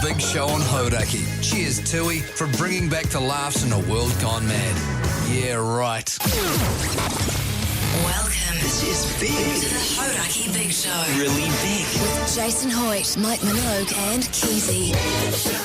The Big Show on Hauraki. Cheers, Tui, for bringing back the laughs in a world gone mad. Yeah, right. Welcome. This is big. To the Hauraki Big Show. Really big. With Jason Hoyt, Mike Minogue and Keyzie.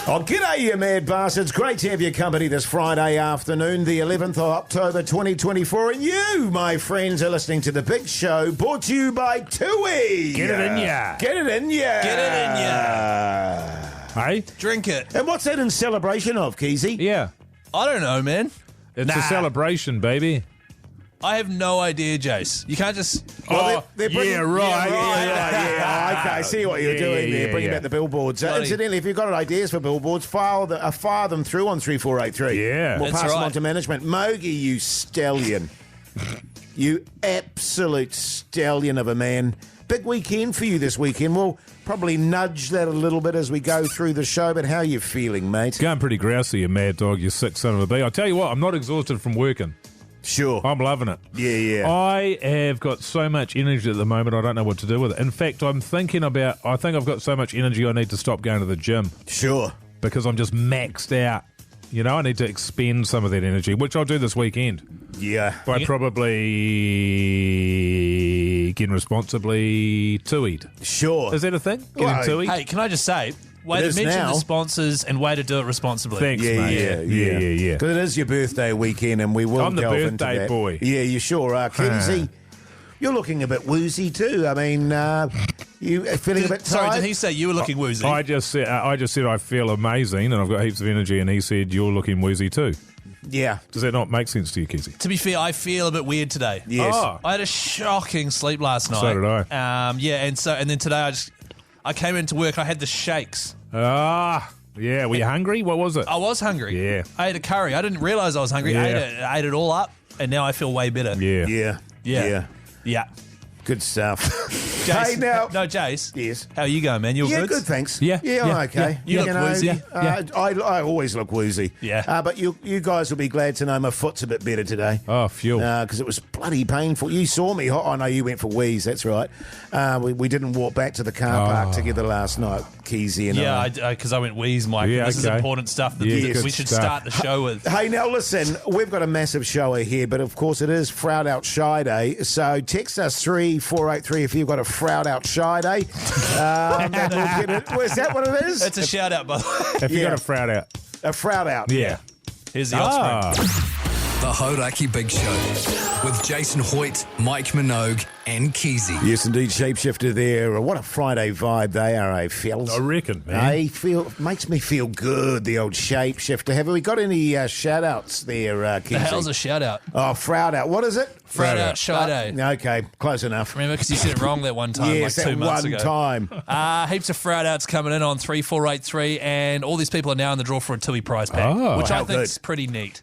Oh, g'day, you mad bastards. Great to have your company this Friday afternoon, the 11th of October 2024. And you, my friends, are listening to The Big Show, brought to you by Tui. Get it in ya. Get it in ya. Get it in ya. Hey? Drink it. And what's that in celebration of, Keyzie? Yeah. I don't know, man. It's a celebration, baby. I have no idea, Jace. You can't just... Well, they're bringing, yeah, right. Yeah, okay, I see what you're doing there, bringing back the billboards. Incidentally, if you've got ideas for billboards, fire them through on 3483. Yeah. We'll That's pass them right. on to management. Mogi, you stallion. You absolute stallion of a man. Big weekend for you this weekend. We'll probably nudge that a little bit as we go through the show, but how are you feeling, mate? Going pretty grousey, you mad dog, you sick son of a bee. I tell you what, I'm not exhausted from working. Sure. I'm loving it. Yeah. I have got so much energy at the moment, I don't know what to do with it. In fact, I think I've got so much energy I need to stop going to the gym. Sure. Because I'm just maxed out. You know, I need to expend some of that energy, which I'll do this weekend. Yeah. By probably getting responsibly to-eat. Sure. Is that a thing? Getting Well, to-eat? Hey, can I just say, way It to is mention now. the sponsors and way to do it responsibly. Thanks, mate. Yeah. Because it is your birthday weekend, and we will I'm the delve into birthday that. boy. Yeah, you sure are. Keyzie, you're looking a bit woozy too. I mean, you feeling a bit tired? Sorry, did he say you were looking woozy? I just said I feel amazing and I've got heaps of energy, and he said you're looking woozy too. Yeah. Does that not make sense to you, Keyzie? To be fair, I feel a bit weird today. Yes. Oh. I had a shocking sleep last night. So did I. And then today I came into work. I had the shakes. Yeah. Were you hungry? What was it? I was hungry. Yeah. I ate a curry. I didn't realise I was hungry. Yeah. I ate it all up, and now I feel way better. Yeah. Yeah. Good stuff. Jace, Hey, now. no, Jace. Yes. How are you going, man? You all Yeah, good? good, thanks. Yeah. I'm Yeah. okay. You look woozy. I always look woozy. Yeah. But you guys will be glad to know my foot's a bit better today. Oh, fuel. Because it was bloody painful. You saw me. Oh, no, you went for wheeze. That's right. We didn't walk back to the car park together last night, Keyzie and I. Yeah, because I went wheeze, Mike. Yeah, This is okay. important stuff that Yeah, we good should stuff. start the show with. Hey, now listen, we've got a massive show ahead, but of course it is Frout Out Shy Day. So text us 3483 if you've got a Frout Out Shy Day. And we'll get it. Is that what it is? It's a shout out, by the way. Have you yeah. got a frown out? A Frout Out. Yeah. Here's the offspring. The Hauraki Big Show with Jason Hoyt, Mike Minogue, and Keyzie. Yes, indeed, Shapeshifter there. What a Friday vibe they are, eh, fellas? I reckon, man. Makes me feel good, the old Shapeshifter. Have we got any shout-outs there, Keyzie? The hell's a shout out? Oh, Frout Out. What is it? Frout out, shy day. Okay, close enough. Remember, because you said it wrong that one time, Yes, like 2 that months one ago. time. Heaps of frout outs coming in on 3483, and all these people are now in the draw for a Tui prize pack, Oh. which I How think good. is pretty neat.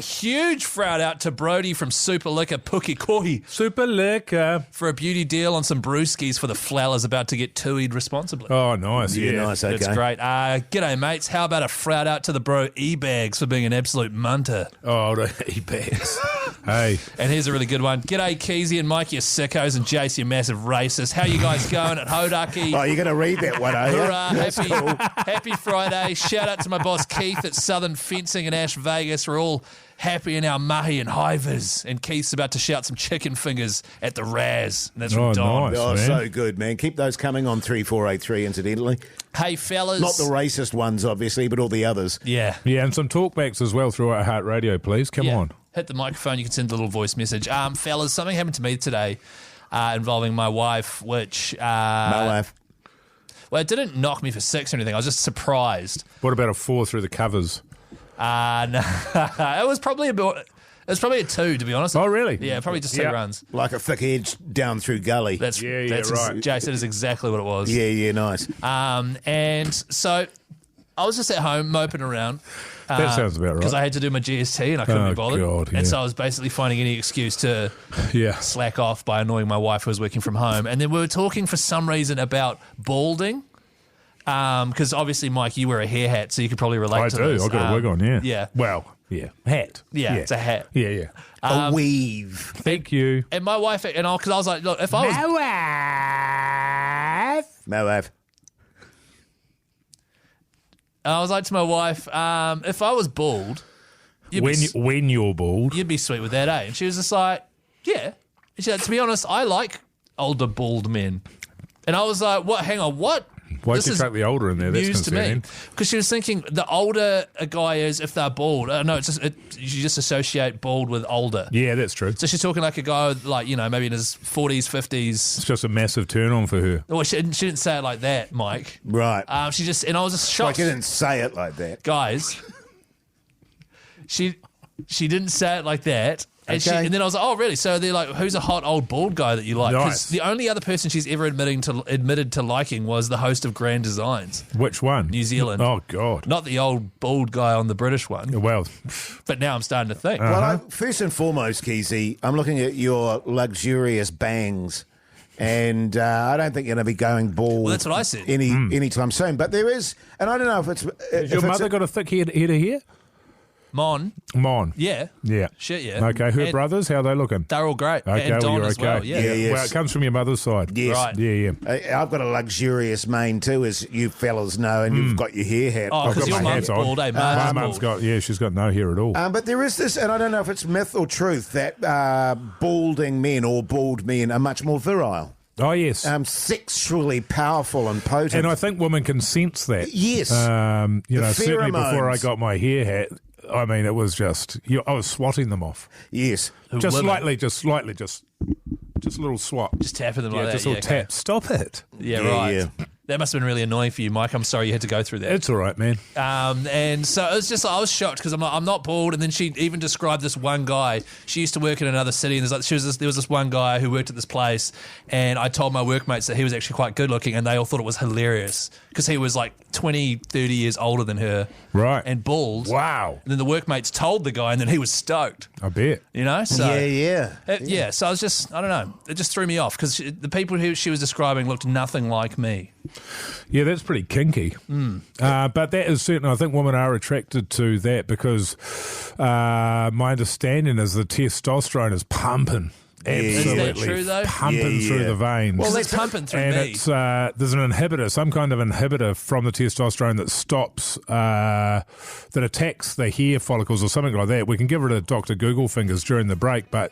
Huge frout out to Brody from Super Liquor Pukikohi Super liquor. for a beauty deal on some brewskis for the flowers about to get Tui'd responsibly. Oh, nice. Yeah, Yeah. nice, okay. That's great. G'day, mates. How about a frout out to the bro E-Bags for being an absolute munter? Oh, the E-bags. Hey. And here's a really good one. G'day, Keyzie and Mike, you sickos, and Jase, you massive racist. How you guys going at Hauraki? Oh, you're going to read that one, are you? Hoorah, happy Friday. Shout out to my boss Keith at Southern Fencing in Ash Vegas. We're all happy in our mahi and hivers. And Keith's about to shout some chicken fingers at the Raz. And that's from Oh, Don. nice. Oh, man. so good, man. Keep those coming on 3483, incidentally. Hey, fellas. Not the racist ones, obviously, but all the others. Yeah. Yeah, and some talkbacks as well through our Heart Radio, please. Come Yeah. on. Hit the microphone. You can send a little voice message. Fellas, something happened to me today involving my wife, which... My wife. Well, it didn't knock me for six or anything. I was just surprised. What about a 4 through the covers? No. It was probably a 2, to be honest. Oh, really? Yeah, probably just 2 Yeah. runs. Like a thick edge down through gully. That's Yeah, that's right. Jase, that is exactly what it was. Yeah, nice. And so I was just at home moping around. That sounds about right. Because I had to do my GST and I couldn't Oh, be bothered. God, yeah. And so I was basically finding any excuse to Yeah. slack off by annoying my wife who was working from home. And then we were talking for some reason about balding. Because obviously, Mike, you wear a hair hat, so you could probably relate I to do. this. I've got a wig on, yeah. Yeah. Well, yeah. Hat. Yeah, it's a hat. Yeah. A weave. Thank you. And my wife, because I was like, look, if I was... My wife. And I was like to my wife, if I was bald, When you're bald. you'd be sweet with that, eh? And she was just like, yeah. And she said, to be honest, I like older bald men. And I was like, what? Hang on, what? Why'd This you is chuck the older in there? That's news to me. concerning. Because she was thinking the older a guy is, if they're bald. No, it's just you just associate bald with older. Yeah, that's true. So she's talking like a guy, like, maybe in his 40s, 50s. It's just a massive turn on for her. Well, she didn't say it like that, Mike. Right. And I was just shocked. Like, you didn't say it like that. Guys, she didn't say it like that. And, Okay. and then I was like, oh, really? So they're like, who's a hot old bald guy that you like? Because Nice. the only other person she's ever admitted to liking was the host of Grand Designs, Which one? New Zealand. Oh, God. Not the old bald guy on the British one. Well, But now I'm starting to think. Well, first and foremost, Keyzie, I'm looking at your luxurious bangs, and I don't think you're going to be going bald. Well, that's what I said. Anytime soon. But there is, and I don't know if it's. has your mother got a thick head of hair? Mon. Yeah. Yeah. Shit, yeah. Okay, her And brothers, how are they looking? They're all great. Okay, and well, Don you're as okay. well. Yeah. Yeah. Well, it comes from your mother's side. Yes. Right. Yeah. I've got a luxurious mane too, as you fellas know, and you've got your hair hat. Oh, I've because got your my mum's hat on. bald, eh? My Marge's mum's bald. she's got no hair at all. But there is this, and I don't know if it's myth or truth, that balding men or bald men are much more virile, Oh, yes. sexually powerful and potent. And I think women can sense that. Yes. Certainly before I pheromones. got my hair hat, I mean, it was just, I was swatting them off. Yes. Just women? slightly, just a little swat. Just tapping them like that. Just a little okay. tap. Stop it. Yeah, Yeah, right. yeah. That must have been really annoying for you, Mike. I'm sorry you had to go through that. It's all right, man. And so it was just, I was shocked because I'm not bald. And then she even described this one guy. She used to work in another city, and there was this one guy who worked at this place. And I told my workmates that he was actually quite good looking, and they all thought it was hilarious because he was like 20, 30 years older than her. Right. And bald. Wow. And then the workmates told the guy, and then he was stoked. I bet. So Yeah. So I was just, I don't know, it just threw me off because the people who she was describing looked nothing like me. Yeah, that's pretty kinky. But that is certainly, I think women are attracted to that because my understanding is the testosterone is pumping. Absolutely Is that true, though? pumping Yeah, through yeah. the veins. Well, it's pumping through and me. it's there's an inhibitor, some kind of inhibitor from the testosterone that stops, that attacks the hair follicles or something like that. We can give it a Dr. Google fingers during the break, but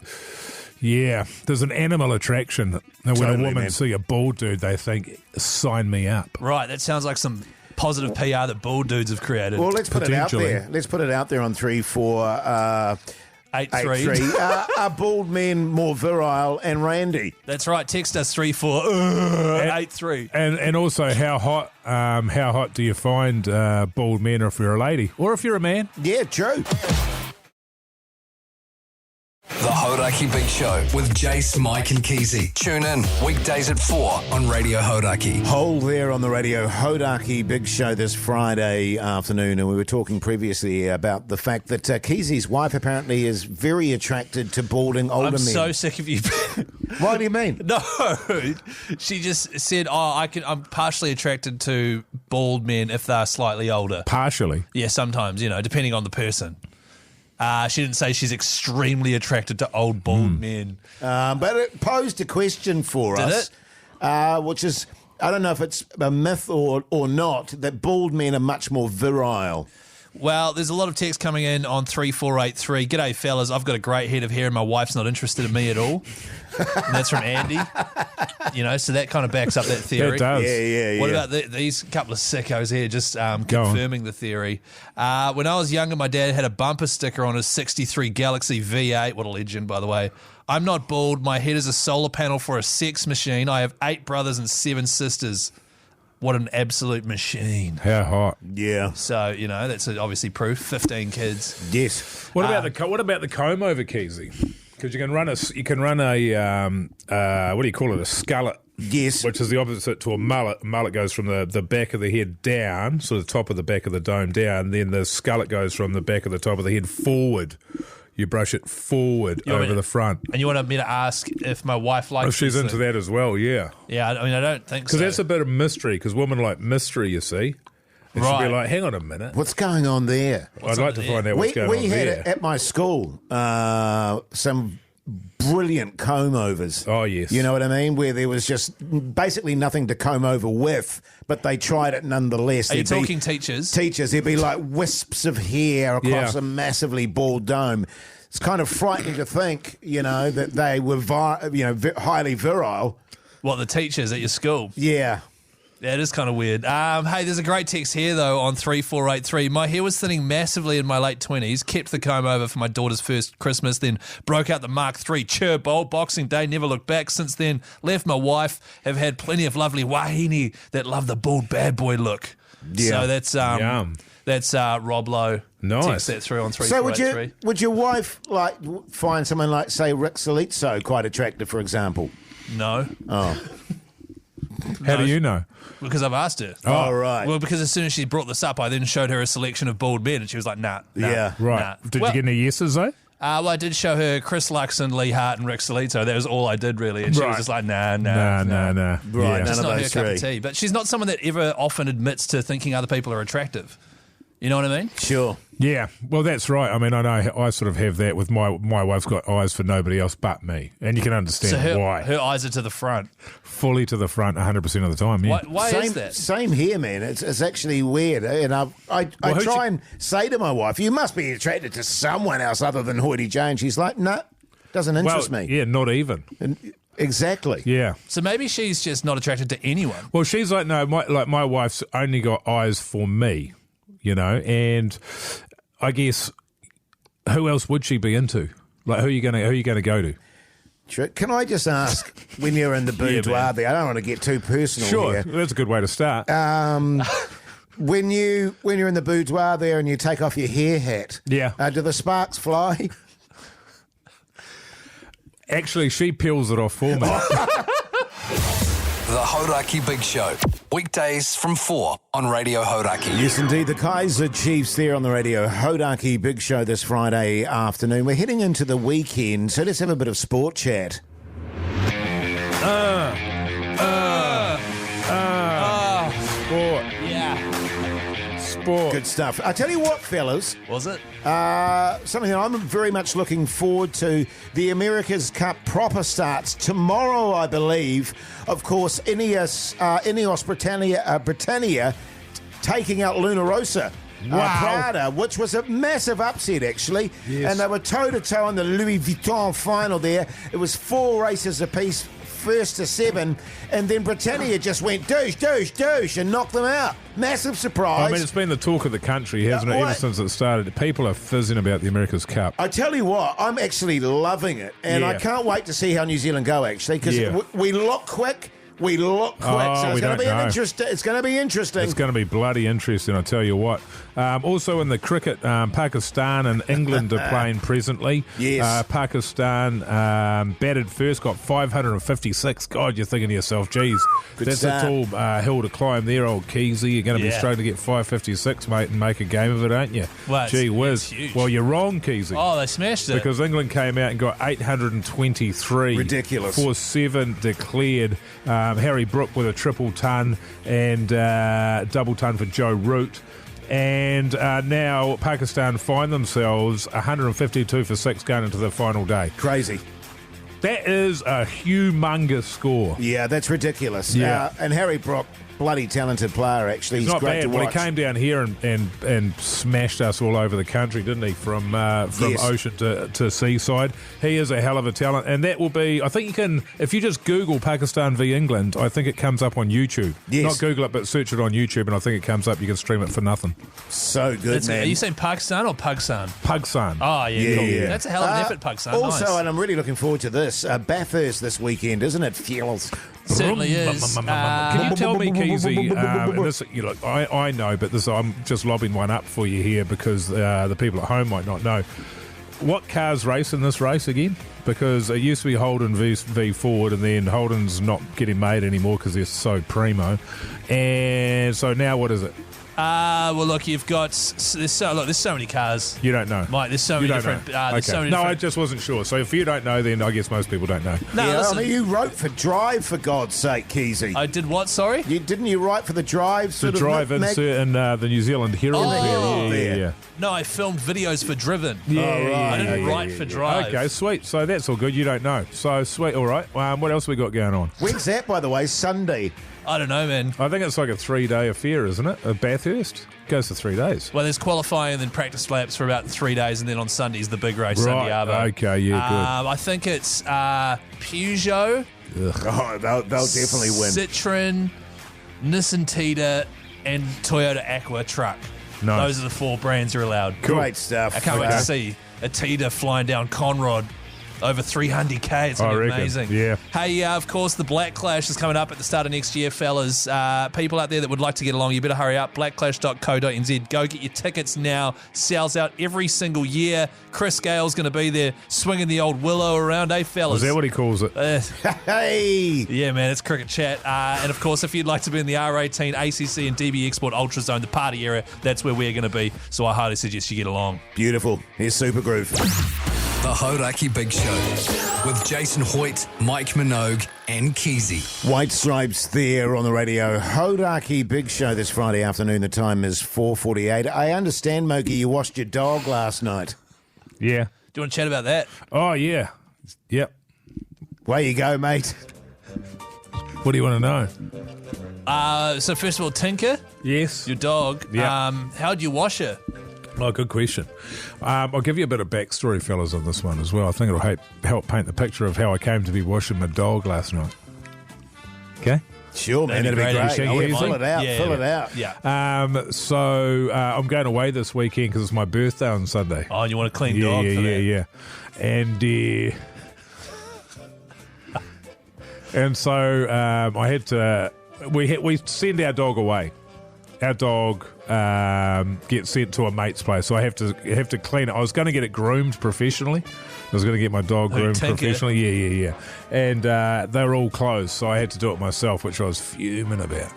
yeah, there's an animal attraction. And when Totally, a woman man. see a bald dude, they think, sign me up. Right, that sounds like some positive PR that bald dudes have created. Well, let's put it out Potentially. there. Let's put it out there on 3-4. 8-3. Are bald men more virile and randy? That's right. Text us 8-3. And also, how hot do you find bald men, or if you're a lady, or if you're a man? Yeah, true. The Hauraki Big Show with Jase, Mike and Keyzie. Tune in weekdays at 4 on Radio Hauraki. Hold there on the radio Hauraki Big Show this Friday afternoon, and we were talking previously about the fact that Keizie's wife apparently is very attracted to balding older I'm men. so sick of you. What do you mean? No, she just said, I'm partially attracted to bald men if they're slightly older. Partially. Yeah, sometimes, depending on the person. She didn't say she's extremely attracted to old bald men. But it posed a question for Did us, which is, I don't know if it's a myth or not, that bald men are much more virile. Well, there's a lot of text coming in on 3483. G'day, fellas. I've got a great head of hair and my wife's not interested in me at all. And that's from Andy. So that kind of backs up that theory. It does. Yeah. What about these couple of sickos here just confirming the theory? When I was younger, my dad had a bumper sticker on his 63 Galaxy V8. What a legend, by the way. I'm not bald. My head is a solar panel for a sex machine. I have 8 brothers and 7 sisters. What an absolute machine. How hot? Yeah. So, that's obviously proof. 15 kids. Yes. What about the comb over, Keyzie? Because you can run a what do you call it? A skullet. Yes. Which is the opposite to a mullet. A mullet goes from the back of the head down, sort of the top of the back of the dome down. Then the skullet goes from the back of the top of the head forward. You brush it forward over the front. And you wanted me to ask if my wife likes If she's this into thing? that as well, yeah. Yeah, I don't think so. Because that's a bit of mystery, because women like mystery, you see. And she'll Right. be like, hang on a minute. What's going on there? I'd like to find out what's going on we had there. at my school some brilliant comb-overs. Oh, yes. You know what I mean? Where there was just basically nothing to comb over with, but they tried it nonetheless. Are you There'd be- talking teachers? Teachers, there'd be like wisps of hair across Yeah. a massively bald dome. It's kind of frightening to think, that they were, highly virile. What, the teachers at your school? Yeah. Yeah, it is kind of weird. Hey, there's a great text here, though, on 3483. My hair was thinning massively in my late 20s, kept the comb over for my daughter's first Christmas, then broke out the Mark III chirp bowl, Boxing Day, never looked back. Since then, left my wife, have had plenty of lovely wahine that love the bald bad boy look. Yeah. So that's Yum. that's Rob Lowe. Nice. Text that through on So 3483. would your wife find someone like, say, Rick Solizzo quite attractive, for example? No, Oh, How do you know? because I've asked her. oh right. Well, because as soon as she brought this up, I then showed her a selection of bald men, and she was like, nah. Yeah. Right. Nah. Did Well, you get any yeses, though? well, I did show her Chris Luxon, Lee Hart, and Rick Solito. That was all I did, really. And she was Right. just like, nah. Nah. Right, Yeah. none It's of not her those cup of three. tea. But she's not someone that ever often admits to thinking other people are attractive. You know what I mean? Sure. Yeah, well, that's right. I mean, I know I sort of have that with my wife's got eyes for nobody else but me. And you can understand So why. her eyes are to the front. Fully to the front 100% of the time, yeah. Why Same, is that? Same here, man. It's actually weird. And I who'd try you- and say to my wife, you must be attracted to someone else other than Hoity Jane. She's like, no, doesn't interest me. Yeah, not even. And, exactly. Yeah. So maybe she's just not attracted to anyone. Well, she's like, no, my wife's only got eyes for me, and I guess who else would she be into? Like, who are you gonna go to? Sure. Can I just ask, when you're in the boudoir there, I don't want to get too personal Sure, here. that's a good way to start. When you're in the boudoir there and you take off your hair hat, Yeah. do the sparks fly? Actually, she peels it off for me. The Hauraki Big Show. Weekdays from 4 on Radio Hauraki. Yes, indeed. The Keyzie Chiefs there on the radio. Hauraki Big Show this Friday afternoon. We're heading into the weekend, so let's have a bit of sport chat. Sport. Yeah. Sport. Good stuff. I tell you what, fellas, Was it? something that I'm very much looking forward to. The America's Cup proper starts tomorrow, I believe. Of course, Ineos Britannia taking out Luna Rosa. Wow. Prada, which was a massive upset, actually. Yes. And they were toe-to-toe in the Louis Vuitton final there. It was 4 races apiece, first to 7, and then Britannia just went douche, and knocked them out. Massive surprise. I mean, it's been the talk of the country, hasn't it, Yeah, ever what? since it started. People are fizzing about the America's Cup. I tell you what, I'm actually loving it, and Yeah. I can't wait to see how New Zealand go. Actually, because Yeah. we look quick, so it's we going to don't be know. It's going to be interesting. It's going to be bloody interesting, I tell you what. Also in the cricket, Pakistan and England are playing presently. Yes. Pakistan batted first, got 556. God, you're thinking to yourself, geez, Good that's start. a tall hill to climb there, old Keyzie. You're going to be Yeah. struggling to get 556, mate, and make a game of it, aren't you? Well, Gee whiz. it's huge. Well, you're wrong, Keyzie. Oh, they smashed it. Because England came out and got 823. Ridiculous. For 7 declared. Harry Brook with a triple ton and double ton for Joe Root. And now Pakistan find themselves 152 for 6 going into the final day. Crazy. That is a humongous score. Yeah, that's ridiculous. Yeah. And Harry Brook, bloody talented player, actually. He's Not great bad. to Well, watch. he came down here and smashed us all over the country, didn't he? From Yes. ocean to seaside. He is a hell of a talent, and that will be. I think you can, if you just Google Pakistan v England, I think it comes up on YouTube. Yes. Not Google it, but search it on YouTube, and I think it comes up. You can stream it for nothing. So good, That's- man. Are you saying Pakistan or Pugsan? Pugsan. Oh, yeah, cool. Yeah. That's a hell of an effort, Pugsan. Also, Nice. and I'm really looking forward to this, Bathurst this weekend, isn't it, Fields? Certainly is. Can you tell me, Keyzie? This, I know, but this I'm just lobbing one up for you here because the people at home might not know. What cars race in this race again? Because it used to be Holden v Ford, and then Holden's not getting made anymore because they're so primo. And so now what is it? Well, look, you've got there's so many cars. You don't know. Mike, there's so many different. There's so many No, I different. just wasn't sure. So if you don't know, then I guess most people don't know. No, Yeah, listen, I mean, you wrote for Drive, for God's sake, Keyzie. I did what? Sorry. Didn't you write for the Drive? The Sort of drive mag- insert in the New Zealand Herald. Oh, yeah. No, I filmed videos for Driven. Yeah, I didn't yeah, write yeah, for yeah. Drive. Okay, sweet. So that's all good. You don't know. So sweet. All right. What else we got going on? When's that, by the way? Sunday. I don't know, man. I think it's like a 3-day affair, isn't it? At Bathurst. Goes for 3 days. Well, there's qualifying and then practice laps for about 3 days, and then on Sunday's the big race, Sunday Right. Arvo. Okay. Yeah. I think it's Peugeot, Oh, they'll definitely win. Citroen, Nissan Tita, and Toyota Aqua truck. Nice. Those are the 4 brands you're allowed. Great stuff. I can't wait to see a Tita flying down Conrod over 300k. It's going to be reckon, amazing. yeah. Hey, of course, the Black Clash is coming up at the start of next year, fellas. People out there that would like to get along, you better hurry up. blackclash.co.nz. Go get your tickets now. Sells out every single year. Chris Gale's going to be there swinging the old willow around, fellas? Is that what he calls it? Hey! Yeah, man, it's cricket chat. And of course, if you'd like to be in the R18, ACC, and DB Export Ultra Zone, the party area, that's where we're going to be. So I highly suggest you get along. Beautiful. Here's Super Groove. The Hauraki Big Show with Jason Hoyt, Mike Minogue, and Keyzie. White Stripes there on the radio. Hauraki Big Show this Friday afternoon. The time is 4:48. I understand, Moki, you washed your dog last night. Yeah. Do you want to chat about that? Oh, yeah. Yep. Way you go, mate. What do you want to know? So first of all, Tinker, Yes. your dog, Yeah. how'd you wash her? Oh, good question. I'll give you a bit of backstory, fellas, on this one as well. I think it'll help paint the picture of how I came to be washing my dog last night. Okay? Sure, man. That'd That'd be be great. great. You Oh, shake yeah, it fill easy? it out. Yeah, Fill yeah. it out. Yeah. So I'm going away this weekend because it's my birthday on Sunday. Oh, and you want a clean yeah, dog yeah, for that? yeah. And so I had to. We send our dog away. Our dog gets sent to a mate's place, so I have to clean it. I was going to get it groomed professionally. I was going to get my dog groomed Tinker? professionally. Yeah. And they were all closed, so I had to do it myself, which I was fuming about.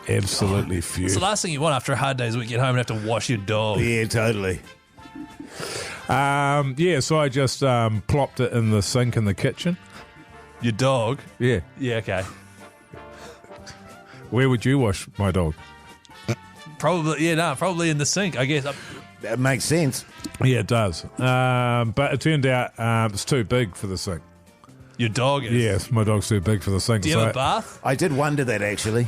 Absolutely It's the fuming. last thing you want after a hard day's week. Get home and have to wash your dog. Yeah, totally. So I just plopped it in the sink in the kitchen. Your dog? Yeah. Yeah, okay. Where would you wash my dog? Probably in the sink, I guess. That makes sense. Yeah, it does. But it turned out it's too big for the sink. Your dog is. Yes, my dog's too big for the sink. Do you have a bath? I did wonder that, actually.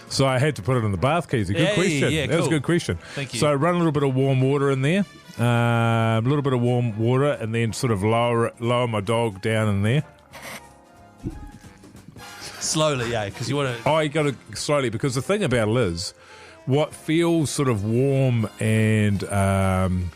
So I had to put it in the bath, Keyzie. Good Yeah, question. yeah, That was a cool. good question. Thank you. So run a little bit of warm water in there, a little bit of warm water, and then sort of lower my dog down in there. Slowly, yeah, because you want to. Oh, you got to slowly, because the thing about it is, what feels sort of warm and an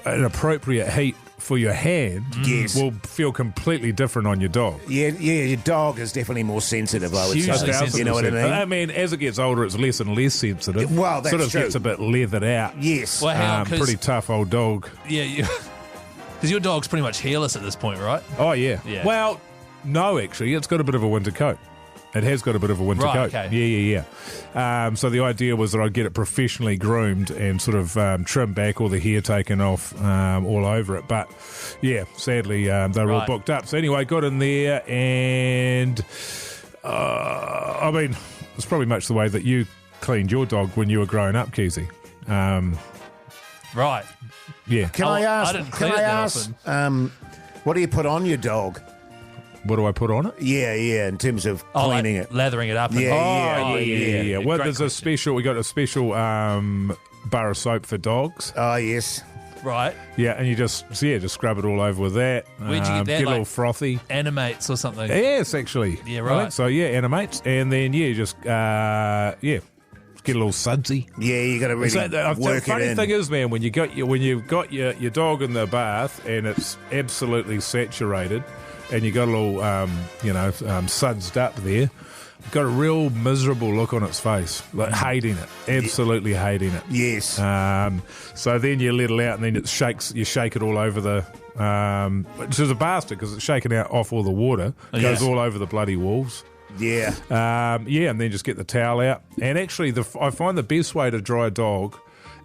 appropriate heat for your hand Yes. will feel completely different on your dog. Yeah, your dog is definitely more sensitive, I would Hugely say. sensitive. You know what I mean? I mean, as it gets older, it's less and less sensitive. Well, that's sort of true. gets a bit leathered out. Yes. Well, hang on, 'cause- Pretty tough old dog. Yeah, because your dog's pretty much hairless at this point, right? Oh, yeah. Yeah. Well, no, actually, it's got a bit of a winter coat. It has got a bit of a winter Right, coat. okay. Yeah. So the idea was that I'd get it professionally groomed and sort of trim back all the hair taken off all over it. But, yeah, sadly, they were all Right. booked up. So anyway, got in there and, I mean, it's probably much the way that you cleaned your dog when you were growing up, Keyzie. Right. Yeah. Can I ask? didn't Can clean it I that ask? What do you put on your dog? What do I put on it? Yeah, in terms of Oh, like cleaning it. lathering it up. Yeah, Yeah. Well, Great there's a special. We got a special bar of soap for dogs. Oh, yes. Right. Yeah, and you just scrub it all over with that. Where'd you get that, Get a like- little frothy. Animates or something. Yes, actually. Yeah, I right. think so yeah, animates, and then just get a little sudsy. Yeah, you got to really So the work it funny in. thing is, man, when you've got your dog in the bath and it's absolutely saturated, and you got a little sudsed up there. Got a real miserable look on its face, like hating it, absolutely hating it. Yes. So then you let it out, and then it shakes. You shake it all over the, which is a bastard because it's shaking out off all the water, goes Yes. all over the bloody walls. Yeah. And then just get the towel out. And actually, I find the best way to dry a dog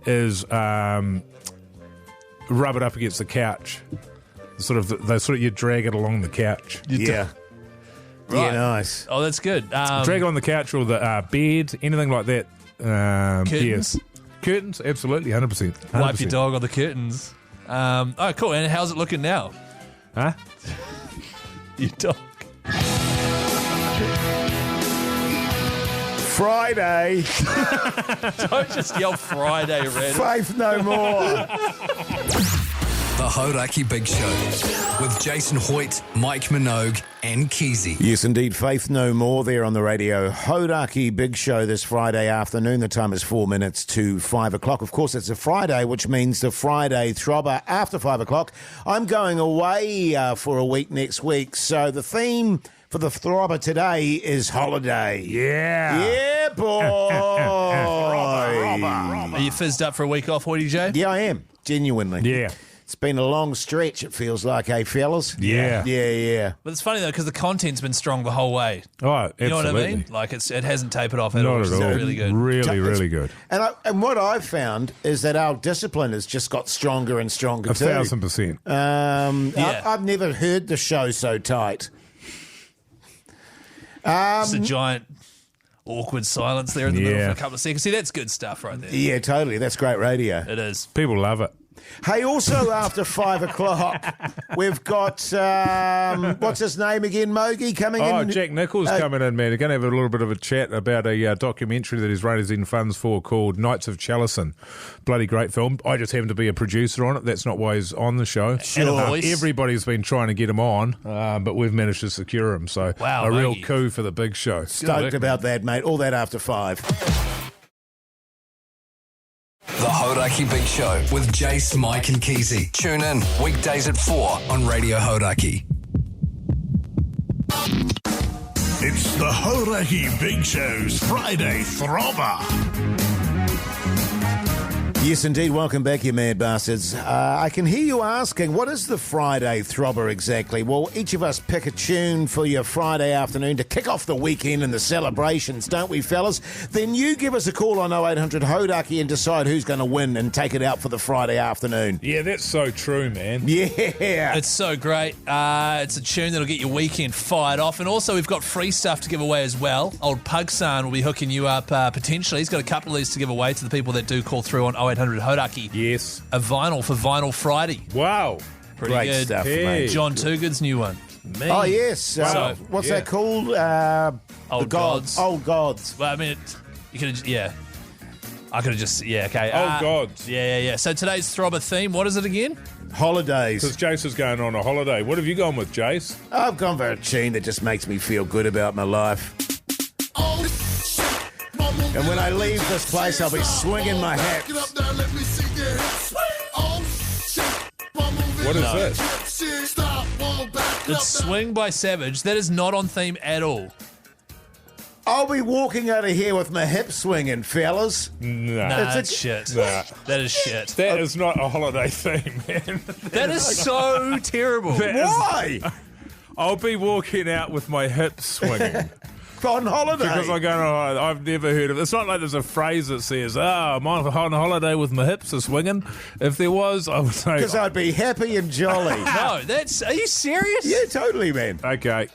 is rub it up against the couch. You drag it along the couch. Yeah. Right. Yeah, nice. Oh, that's good. Drag it on the couch or the bed, anything like that. Curtains? Yes. Curtains, absolutely, 100%. Wipe your dog on the curtains. Oh, cool. And how's it looking now? Huh? Your dog. Friday. Don't just yell Friday, Red. Faith no more. The Hauraki Big Show with Jason Hoyt, Mike Minogue and Keyzie. Yes, indeed. Faith no more there on the radio. Hauraki Big Show this Friday afternoon. The time is 4 minutes to 5 o'clock. Of course, it's a Friday, which means the Friday throbber after 5 o'clock. I'm going away for a week next week. So the theme for the throbber today is holiday. Yeah. Yeah, boy. Are you fizzed up for a week off, Hoyty J? Yeah, I am. Genuinely. Yeah. It's been a long stretch, it feels like, fellas? Yeah. Yeah. But it's funny, though, because the content's been strong the whole way. Oh, absolutely. You know what I mean? Like, it hasn't tapered off at all, Not which at is all. really good. Really good. And what I've found is that our discipline has just got stronger and stronger, too. 1,000%. Yeah. I've never heard the show so tight. Just a giant awkward silence there in the middle Yeah. for a couple of seconds. See, that's good stuff right there. Yeah, totally. That's great radio. It is. People love it. Hey, also after 5 o'clock, we've got, what's his name again, Mogi, coming in? Oh, Jack Nichol's coming in, man. We're going to have a little bit of a chat about a documentary that he's raising funds for called Knights of Chalison. Bloody great film. I just happen to be a producer on it. That's not why he's on the show. And a voice. Everybody's been trying to get him on, but we've managed to secure him. So Wow, a real Mogi. coup for the big show. Stoked about that, mate. All that after 5. The Hauraki Big Show with Jase, Mike and Keyzie. Tune in weekdays at 4 on Radio Hauraki. It's the Hauraki Big Show's Friday Throbber. Yes, indeed. Welcome back, you mad bastards. I can hear you asking, what is the Friday Throbber exactly? Well, each of us pick a tune for your Friday afternoon to kick off the weekend and the celebrations, don't we, fellas? Then you give us a call on 0800 Hauraki and decide who's going to win and take it out for the Friday afternoon. Yeah, that's so true, man. Yeah. It's so great. It's a tune that'll get your weekend fired off. And also, we've got free stuff to give away as well. Old Pugsan will be hooking you up potentially. He's got a couple of these to give away to the people that do call through on 0800 Hauraki. Yes. A vinyl for Vinyl Friday. Wow. Pretty Great good. stuff, Hey. mate. John Toogood's new one. Me. Oh, yes. So, what's yeah. that called? Old the Gods. Gods. Old Gods. Well, I mean, you could have, yeah. I could have just, yeah, okay. Oh, Gods. Yeah. So today's Throbber theme, what is it again? Holidays. Because Jace is going on a holiday. What have you gone with, Jace? I've gone for a tune that just makes me feel good about my life. And when I leave this place, I'll be swinging my hat. What is this? It's Swing by Savage. That is not on theme at all. I'll be walking out of here with my hips swinging, fellas. No. Nah, It's it's shit. Nah. That is shit. That is not a holiday theme, man. That is so terrible. Why? I'll be walking out with my hips swinging. On holiday. Because I'm going on, I've never heard of it. It's not like there's a phrase that says, I'm on holiday with my hips are swinging. If there was, I would say, Because I'd be happy and jolly. No, are you serious? Yeah, totally, man. okay.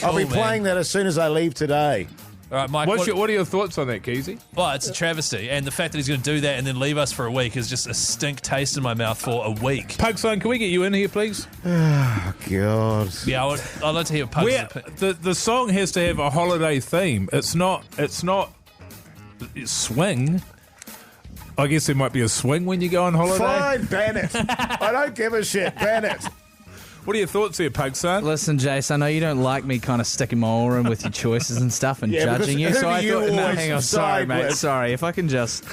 I'll be Cool, man. playing that as soon as I leave today. All right, Mike. What are your thoughts on that, Keyzie? Well, it's a travesty. And the fact that he's going to do that and then leave us for a week is just a stink taste in my mouth for a week. Pugson, can we get you in here, please? Oh, God. Yeah, I'd like to hear Pug's The song has to have a holiday theme. It's not swing. I guess there might be a swing when you go on holiday. Fine, ban it. I don't give a shit. Ban it. What are your thoughts here, Pugson? Listen, Jace, I know you don't like me kind of sticking my oar in with your choices and stuff and Yeah, judging you. because So who I do you thought, no, always hang on, sorry, side mate, with? sorry. If I could just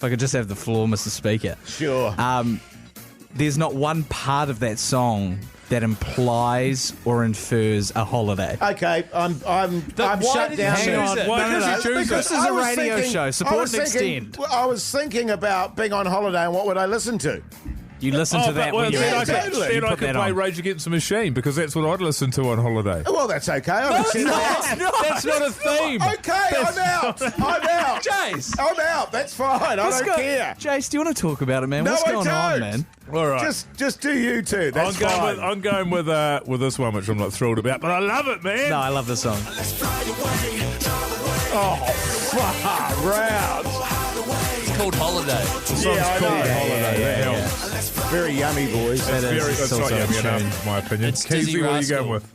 have the floor, Mr. Speaker. Sure. There's not one part of that song that implies or infers a holiday. Okay, I'm why shut did you down. choose now. it? Why did you choose Because it? This is I a was radio thinking- show. I Support was and thinking- extend. I was thinking about being on holiday and what would I listen to? You listen to that when you're then I at the could, beach. then You I put could that play on. Rage Against the Machine because that's what I'd listen to on holiday. Well, that's okay. I accept that. That's not a theme. Okay, I'm out. I'm out. Jase. I'm out. That's fine. I don't care. Jase, do you want to talk about it, man? No, What's I going don't. on, man? All right. Just do you two. That's fine. I'm going with this one, which I'm not thrilled about, but I love it, man. No, I love this song. Far round. It's called Holiday. The song's Yeah, I called know. Holiday. That helps. Very yummy, boys. That is. Very, It's it's not also a yummy tune. enough, in my opinion. It's Dizzy Keyzie, what are you Rascal. going with?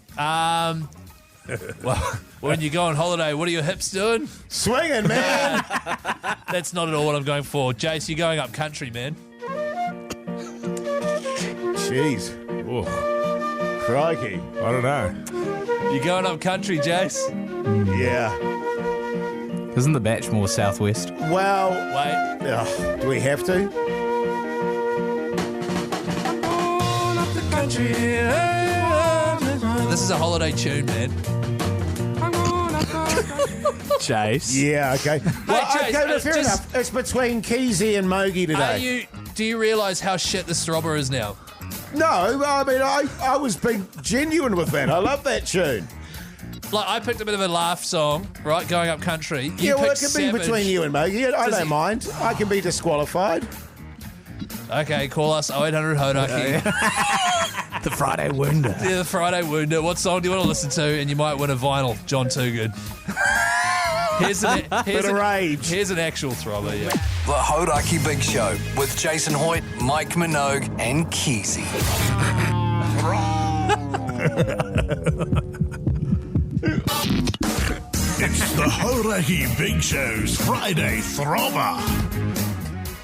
Well, when you go on holiday, what are your hips doing? Swinging, man. That's not at all what I'm going for. Jase, you're going up country, man. Jeez. Oh, Crikey. I don't know. You're going up country, Jase. Yeah. Isn't the batch more southwest? Well, Wait. do we have to? This is a holiday tune, man. Chase. Yeah, okay. Well, Jase, okay, no, fair just- enough. It's between Keyzie and Mogi today. Do you realise how shit the Throbber is now? No, I mean, I was being genuine with that. I love that tune. Like, I picked a bit of a laugh song, right, going up country. You Yeah, well, it picked can be Savage. between you and Mogi. I Does don't he- mind. I can be disqualified. Okay, call us 0800 Hauraki. The Friday Wonder. Yeah, the Friday Wounded. What song do you want to listen to? And you might win a vinyl. John Toogood. Here's Bit of rage. Here's an actual Throbber, yeah. The Hauraki Big Show with Jason Hoyt, Mike Minogue, and Keyzie. It's the Hauraki Big Show's Friday Throbber.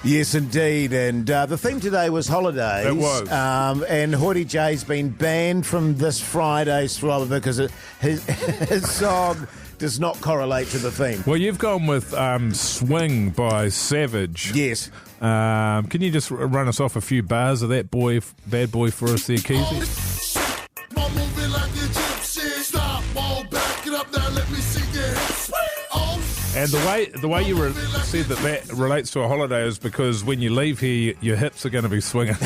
Yes, indeed. And the theme today was holidays. It was. And Hoity J's been banned from this Friday's Throbber because his song does not correlate to the theme. Well, you've gone with Swing by Savage. Yes. Can you just run us off a few bars of that bad boy for us there, Keyzie? And the way you said that relates to a holiday is because when you leave here, your hips are going to be swinging.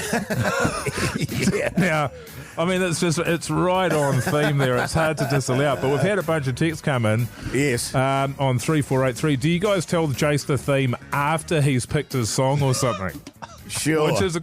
Yeah. Now, I mean, it's right on theme there. It's hard to disallow. But we've had a bunch of texts come in. Yes. On 3483. Do you guys tell Jase the theme after he's picked his song or something? Sure. Which is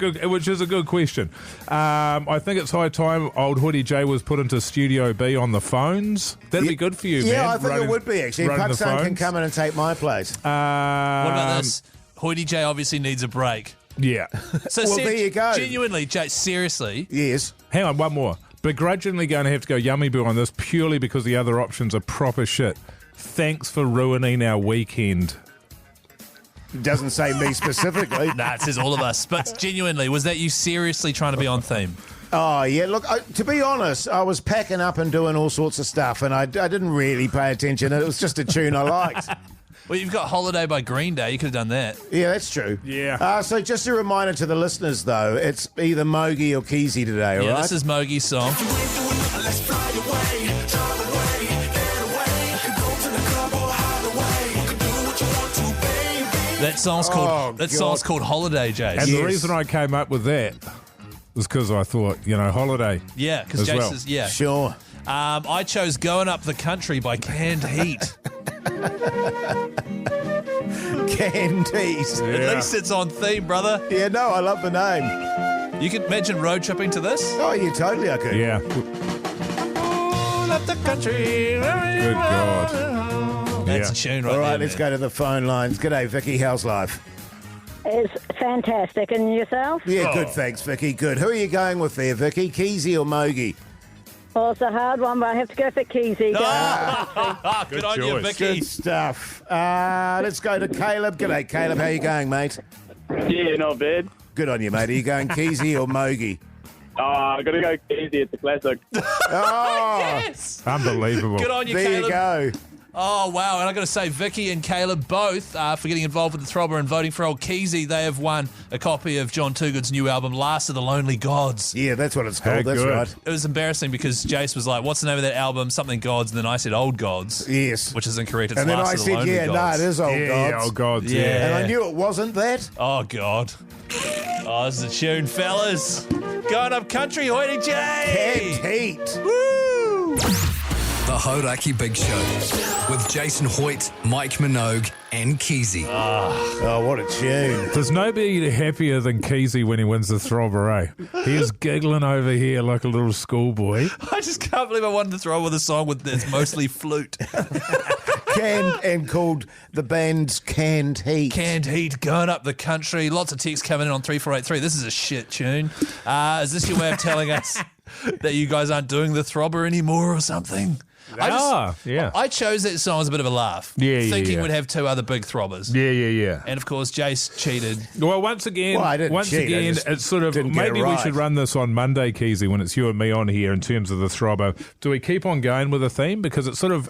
a good question. I think it's high time old Hoodie J was put into Studio B on the phones. That'd be good for you, man. Yeah, I think running- it would be, actually. running the Pakistan can phones. come in and take my place. What about this? Hoity J obviously needs a break. Yeah. So Well, there you go. Genuinely, Jay, seriously. Yes. Hang on, one more. Begrudgingly going to have to go Yummy Boo on this purely because the other options are proper shit. Thanks for ruining our weekend. Doesn't say me specifically. Nah, it says all of us. But genuinely, was that you seriously trying to be on theme? Oh, yeah. Look, to be honest, I was packing up and doing all sorts of stuff, and I didn't really pay attention. It was just a tune I liked. Well, you've got Holiday by Green Day. You could have done that. Yeah, that's true. Yeah. So just a reminder to the listeners, though, it's either Mogi or Keyzie today, all Yeah, right? this is Mogi's song. That song's called Holiday, Jay. And Yes. the reason I came up with that was because I thought, holiday. Yeah, because as Jay well. says, yeah. Sure. I chose Going Up the Country by Canned Heat. Candies. At least it's on theme, brother. Yeah, no, I love the name. You could imagine road tripping to this. Oh, yeah, totally I could. Yeah. Up the country. Good God. That's Yeah. a tune right All right, there, let's man. go to the phone lines. G'day, Vicky. How's life? It's fantastic. And yourself? Yeah, good, thanks, Vicky. Good. Who are you going with there, Vicky? Keyzie or Mogi? Well, it's a hard one, but I have to go for Keyzie. Good on you, choice. Vicky. Good stuff. Let's go to Caleb. G'day, Caleb. How you going, mate? Yeah, not bad. Good on you, mate. Are you going Keyzie or Mogi? I got to go Keyzie. It's a classic. Oh, Yes. Unbelievable. Good on you, there Caleb. you go. Oh, wow. And I got to say, Vicky and Caleb both, for getting involved with the Throbber and voting for old Keyzie, they have won a copy of John Toogood's new album, Last of the Lonely Gods. Yeah, that's what it's called. How That's good. right. It was embarrassing because Jase was like, what's the name of that album? Something Gods. And then I said Old Gods. Yes. Which is incorrect. It's And then Last I of the said, Lonely yeah, Gods. no, it is Old Yeah, Gods. oh God, Yeah. yeah. And I knew it wasn't that. Oh, God. Oh, this is a tune, fellas. Going up country, hoity Can't Jay. heat. Woo! The Hauraki Big Show with Jason Hoyt, Mike Minogue, and Keyzie. Oh, what a tune. There's nobody happier than Keyzie when he wins the Throbber, eh? He is giggling over here like a little schoolboy. I just can't believe I wanted to throw with a song with that's mostly flute. And called the band's Canned Heat. Canned Heat, going up the country. Lots of texts coming in on 3483. This is a shit tune. Is this your way of telling us that you guys aren't doing the Throbber anymore or something? Yeah. I chose that song as a bit of a laugh. Yeah, yeah, Thinking yeah. we'd have two other big Throbbers. Yeah. And of course, Jace cheated. Well, once again, Well, I didn't cheat, I just it's sort of didn't get it maybe we right. should run this on Monday, Keyzie, when it's you and me on here in terms of the Throbber. Do we keep on going with the theme? Because it's sort of,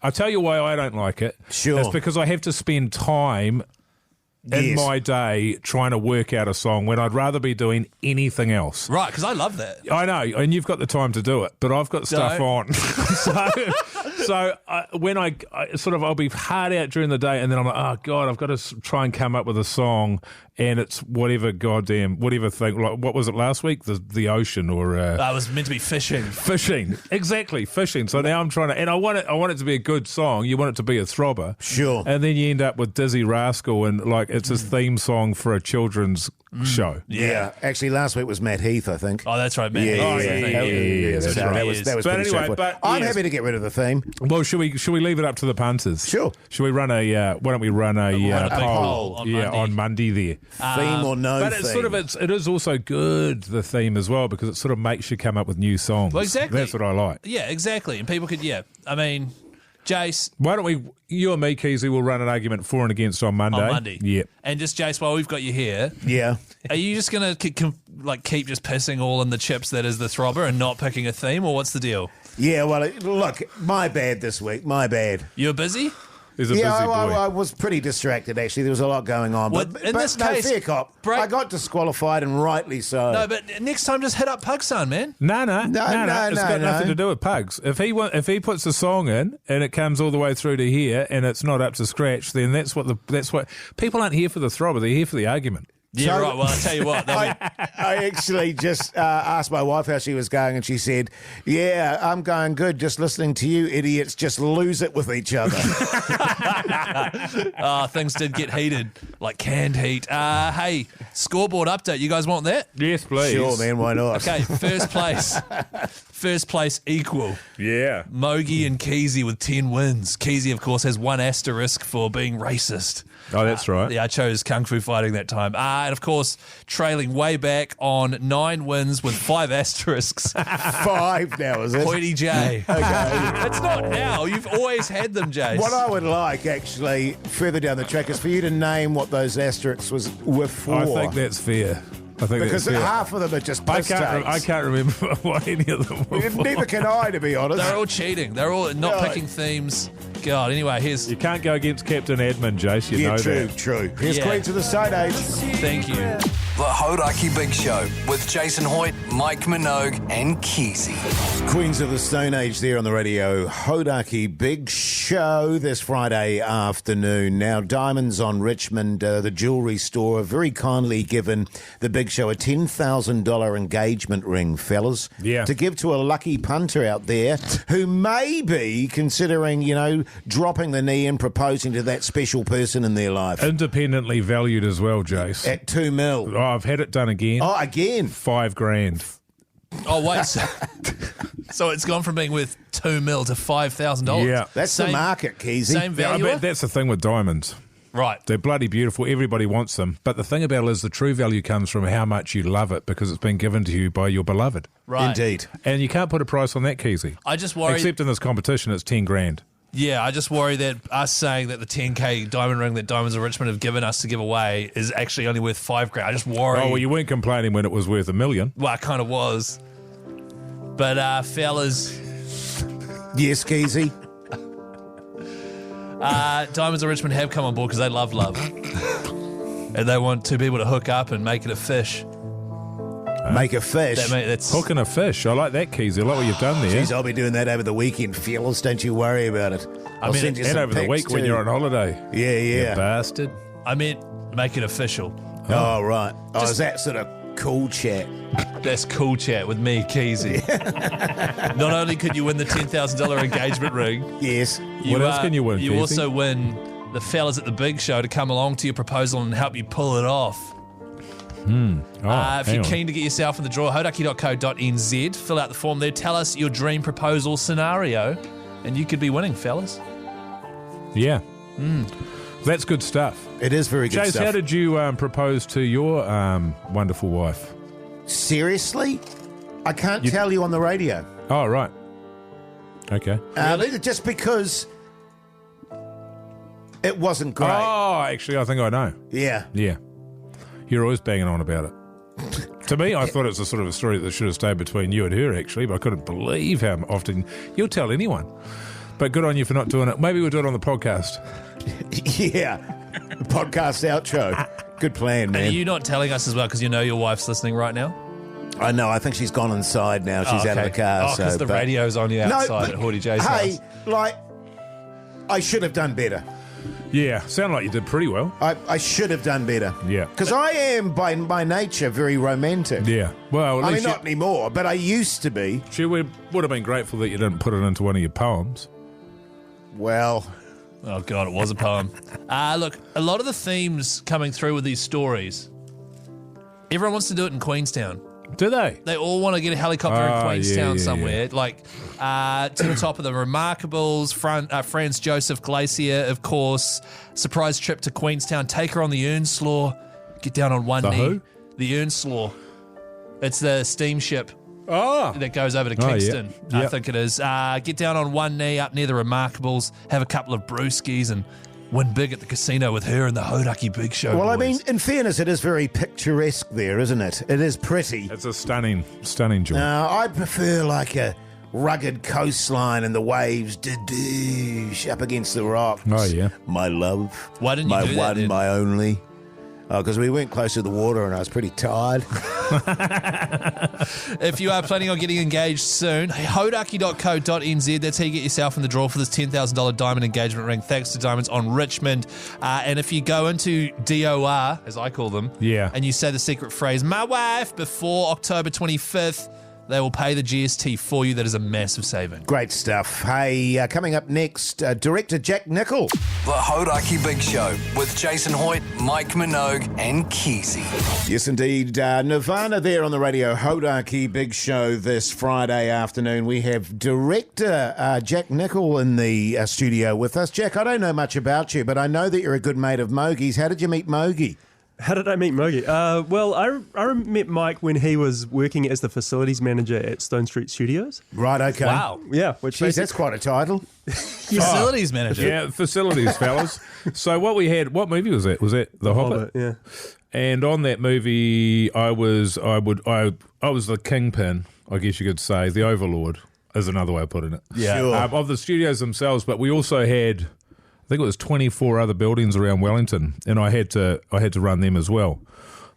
I'll tell you why I don't like it. Sure. It's because I have to spend time in Yes. my day trying to work out a song when I'd rather be doing anything else. Right, because I love that. I know, and you've got the time to do it, but I've got stuff Don't. on. so when I sort of, I'll be hard out during the day, and then I'm like, oh God, I've got to try and come up with a song, and it's whatever thing. Like, what was it last week? The ocean or I was meant to be fishing. fishing? Exactly, fishing. So now I'm trying to, and I want it to be a good song. You want it to be a throbber, Sure. and then you end up with Dizzy Rascal, and like it's his theme song for a children's show. Yeah. Actually, last week was Matt Heath, I think. Oh, that's right, man. Yeah, Oh, yeah, that's So right. That was But pretty anyway, straightforward. but I'm yes. happy to get rid of the theme. Well, should we leave it up to the punters? Sure. Should we run a? Why don't we run a a big poll? poll on Monday. On Monday there. Theme or no But theme. it's sort of it is also good, the theme as well, because it sort of makes you come up with new songs. Well, exactly. That's what I like. Yeah, exactly. And people could, I mean, Jace, Why don't we? You and me, Keyzie, will run an argument for and against on Monday. on Monday. Yeah. And just, Jace, while we've got you here, Yeah. are you just going to keep just pissing all in the chips that is the Throbber and not picking a theme, or what's the deal? Yeah, well, look, my bad this week. My bad. You're busy? He's a Yeah, busy boy. I was pretty distracted, actually. There was a lot going on. Well, but in this no, case, fair cop. break- I got disqualified, and rightly so. No, but next time just hit up Pugson, man. No. No, It's no, got nothing no. to do with Pugs. If he puts a song in and it comes all the way through to here and it's not up to scratch, then that's what people aren't here for the throbber. They're here for the argument. Yeah, So- right. Well, I'll tell you what. I actually just asked my wife how she was going, and she said, yeah, I'm going good, just listening to you idiots just lose it with each other. Things did get heated, like canned heat. Hey, scoreboard update. You guys want that? Yes, please. Sure, man, why not? Okay, first place equal. Yeah. Mogi and Keyzie with 10 wins. Keyzie, of course, has one asterisk for being racist. Oh, that's right. Yeah, I chose Kung Fu Fighting that time. And of course, trailing way back on 9 wins with 5 asterisks. 5 now, is it? Hoity J. Okay. It's not now. You've always had them, Jace. What I would like, actually, further down the track, is for you to name what those asterisks were for. I think that's fair. because that's fair. half of them are just I piss takes. can't remember what any of them were for. Neither can I, to be honest. They're all cheating. They're all not No. picking themes. God, anyway, here's... You can't go against Captain Admin, Jace. You know that. true. Here's Yeah. Queen to the Stone Age. Thank you. The Hauraki Big Show with Jason Hoyt, Mike Minogue, and Keyzie. Queens of the Stone Age there on the radio. Hauraki Big Show this Friday afternoon. Now, Diamonds on Richmond, the jewellery store, have very kindly given the Big Show a $10,000 engagement ring, fellas. Yeah. To give to a lucky punter out there who may be considering, dropping the knee and proposing to that special person in their life. Independently valued as well, Jace. At $2 million. Oh, I've had it done again. Oh, again. $5,000. Oh, wait. So it's gone from being worth $2 million to $5,000. Yeah. That's the market, Keyzie. Same Yeah, I value. bet that's the thing with diamonds. Right. They're bloody beautiful. Everybody wants them. But the thing about it is the true value comes from how much you love it because it's been given to you by your beloved. Right. Indeed. And you can't put a price on that, Keyzie. I just worry. Except in this competition, it's $10,000. Yeah, I just worry that us saying that the 10K diamond ring that Diamonds of Richmond have given us to give away is actually only worth $5,000. I just worry. Oh, well, you weren't complaining when it was worth $1 million. Well, I kind of was. But, fellas, Yes, Keyzie. Diamonds of Richmond have come on board because they love love. And they want two people to hook up and make it a fish. Make a fish. That's Hooking a fish. I like that, Keyzie. I like what you've done there. Jeez, I'll be doing that over the weekend, fellas. Don't you worry about it. I'll send you And some over the pics week when too. you're on holiday. Yeah, You yeah. bastard. I meant make it official. Oh, right. Oh, is that sort of cool chat? That's cool chat with me, Keyzie. Not only could you win the $10,000 engagement ring, Yes. What else can you win, You Keyzie? also win the fellas at the big show to come along to your proposal and help you pull it off. If you're keen to get yourself in the draw, hauraki.co.nz, fill out the form there, tell us your dream proposal scenario, and you could be winning, fellas. Yeah. That's good stuff. It is very good Jase, stuff. how did you propose to your wonderful wife? Seriously? I can't tell you on the radio. Oh, right. Okay. Just because it wasn't great. Oh, actually, I think I know. Yeah. Yeah. You're always banging on about it. To me, I thought it was a sort of a story that should have stayed between you and her, actually, but I couldn't believe how often you'll tell anyone. But good on you for not doing it. Maybe we'll do it on the podcast. Yeah. Podcast outro. Good plan, And man. are you not telling us as well because you know your wife's listening right now? I know. I think she's gone inside now. She's out of the car. Oh, because the but- radio's on you outside but, at Haughty J's hey, house. like, I should have done better. Yeah, sound like you did pretty well. I should have done better. Yeah. Because I am, by nature, very romantic. Yeah. Well, at I mean, least not anymore, but I used to be. she would have been grateful that you didn't put it into one of your poems. Well, Oh, God, it was a poem. Look, a lot of the themes coming through with these stories, everyone wants to do it in Queenstown. Do they? They all want to get a helicopter in Oh, Queenstown yeah, somewhere. Like, to the top of the Remarkables, Franz Joseph Glacier, of course. Surprise trip to Queenstown. Take her on the Earnslaw. Get down on one The knee. who? The Earnslaw. It's the steamship Oh. that goes over to Oh, yeah. Kingston. I Yep. think it is. Get down on one knee up near the Remarkables. Have a couple of brewskis and win big at the casino with her and the Hauraki Big Show well, I boys. mean, in fairness, it is very picturesque there, isn't it? It is pretty. It's a stunning joint. I prefer like a rugged coastline and the waves doosh up against the rocks. Oh, yeah. My love. Why didn't you my do that one, then? my only. Oh, because we went close to the water and I was pretty tired. If you are planning on getting engaged soon, hauraki.co.nz, that's how you get yourself in the draw for this $10,000 diamond engagement ring, thanks to Diamonds on Richmond. And if you go into DOR, as I call them, Yeah. and you say the secret phrase, my wife, before October 25th, they will pay the GST for you. That is a massive saving. Great stuff. Hey, coming up next, director Jack Nichol. The Hauraki Big Show with Jason Hoyt, Mike Minogue, and Keyzie. Yes, indeed. Nirvana there on the radio. Hauraki Big Show this Friday afternoon. We have director Jack Nichol in the studio with us. Jack, I don't know much about you, but I know that you're a good mate of Mogi's. How did you meet Mogi? How did I meet Mogi? Well, I met Mike when he was working as the facilities manager at Stone Street Studios. Right, okay. Wow. Yeah, which Jeez, that's quite a title. Facilities manager. Yeah, facilities, fellas. So what movie was that? Was that The Hobbit? Yeah. And on that movie, I was the kingpin, I guess you could say, the overlord is another way of putting it. Yeah. Sure. Of the studios themselves, but we also had, I think it was 24 other buildings around Wellington, and I had to run them as well.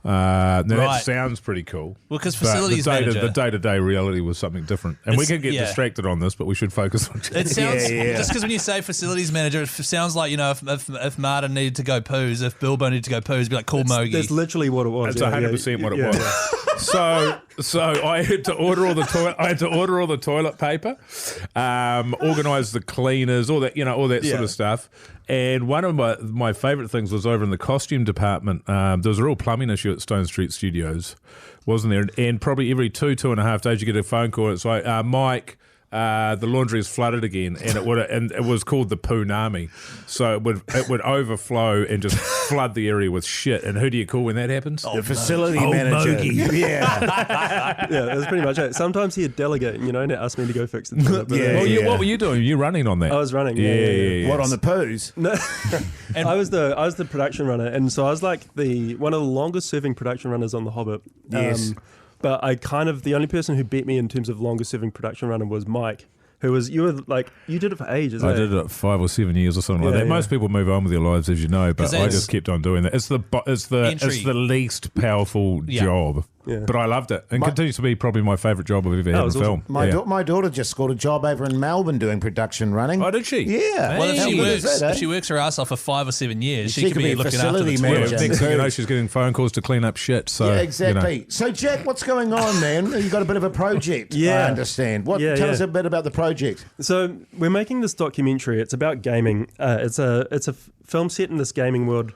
Now that Right. sounds pretty cool. Well, 'cause But facilities manager- the day-to-day reality was something different. And we It's- can get yeah. distracted on this, but we should focus on It sounds Yeah. just because when you say facilities manager, it sounds like, you know, if Martin needed to go poos, if Bilbo needed to go poos, it'd be like, call Mogi. That's literally what it was. It's 100% what it was. So I had to order all the toilet paper, organise the cleaners, all that sort of stuff. And one of my favourite things was over in the costume department. There was a real plumbing issue at Stone Street Studios, wasn't there? And probably every 2.5 days you get a phone call. It's like, Mike, the laundry is flooded again, and it was called the Poonami. So it would overflow and just flood the area with shit. And who do you call when that happens? The facility manager. Yeah. Yeah, that's pretty much it. Sometimes he'd delegate, and ask me to go fix the toilet. But, Yeah. What were you doing? You running on that? I was running. Yeah. What, on the poos? No, I was the production runner, and so I was like one of the longest serving production runners on The Hobbit. Yes. But the only person who beat me in terms of longest serving production runner was Mike, who was you did it for ages. I did it 5 or 7 years or something like that. Yeah. Most people move on with their lives, as you know, but I just kept on doing that. It's the least powerful job. Yeah. But I loved it, and continues to be probably my favourite job I've ever had in film. My daughter just scored a job over in Melbourne doing production running. Oh, did she? Yeah. Well, Hey. if she works her ass off for 5 or 7 years, she She could could be be a looking after the facility toilet. manager. Next thing you know, she's getting phone calls to clean up shit. So Yeah, exactly. You know. So, Jack, what's going on, man? You got a bit of a project, I understand. Tell us a bit about the project. So we're making this documentary. It's about gaming. It's a film set in this gaming world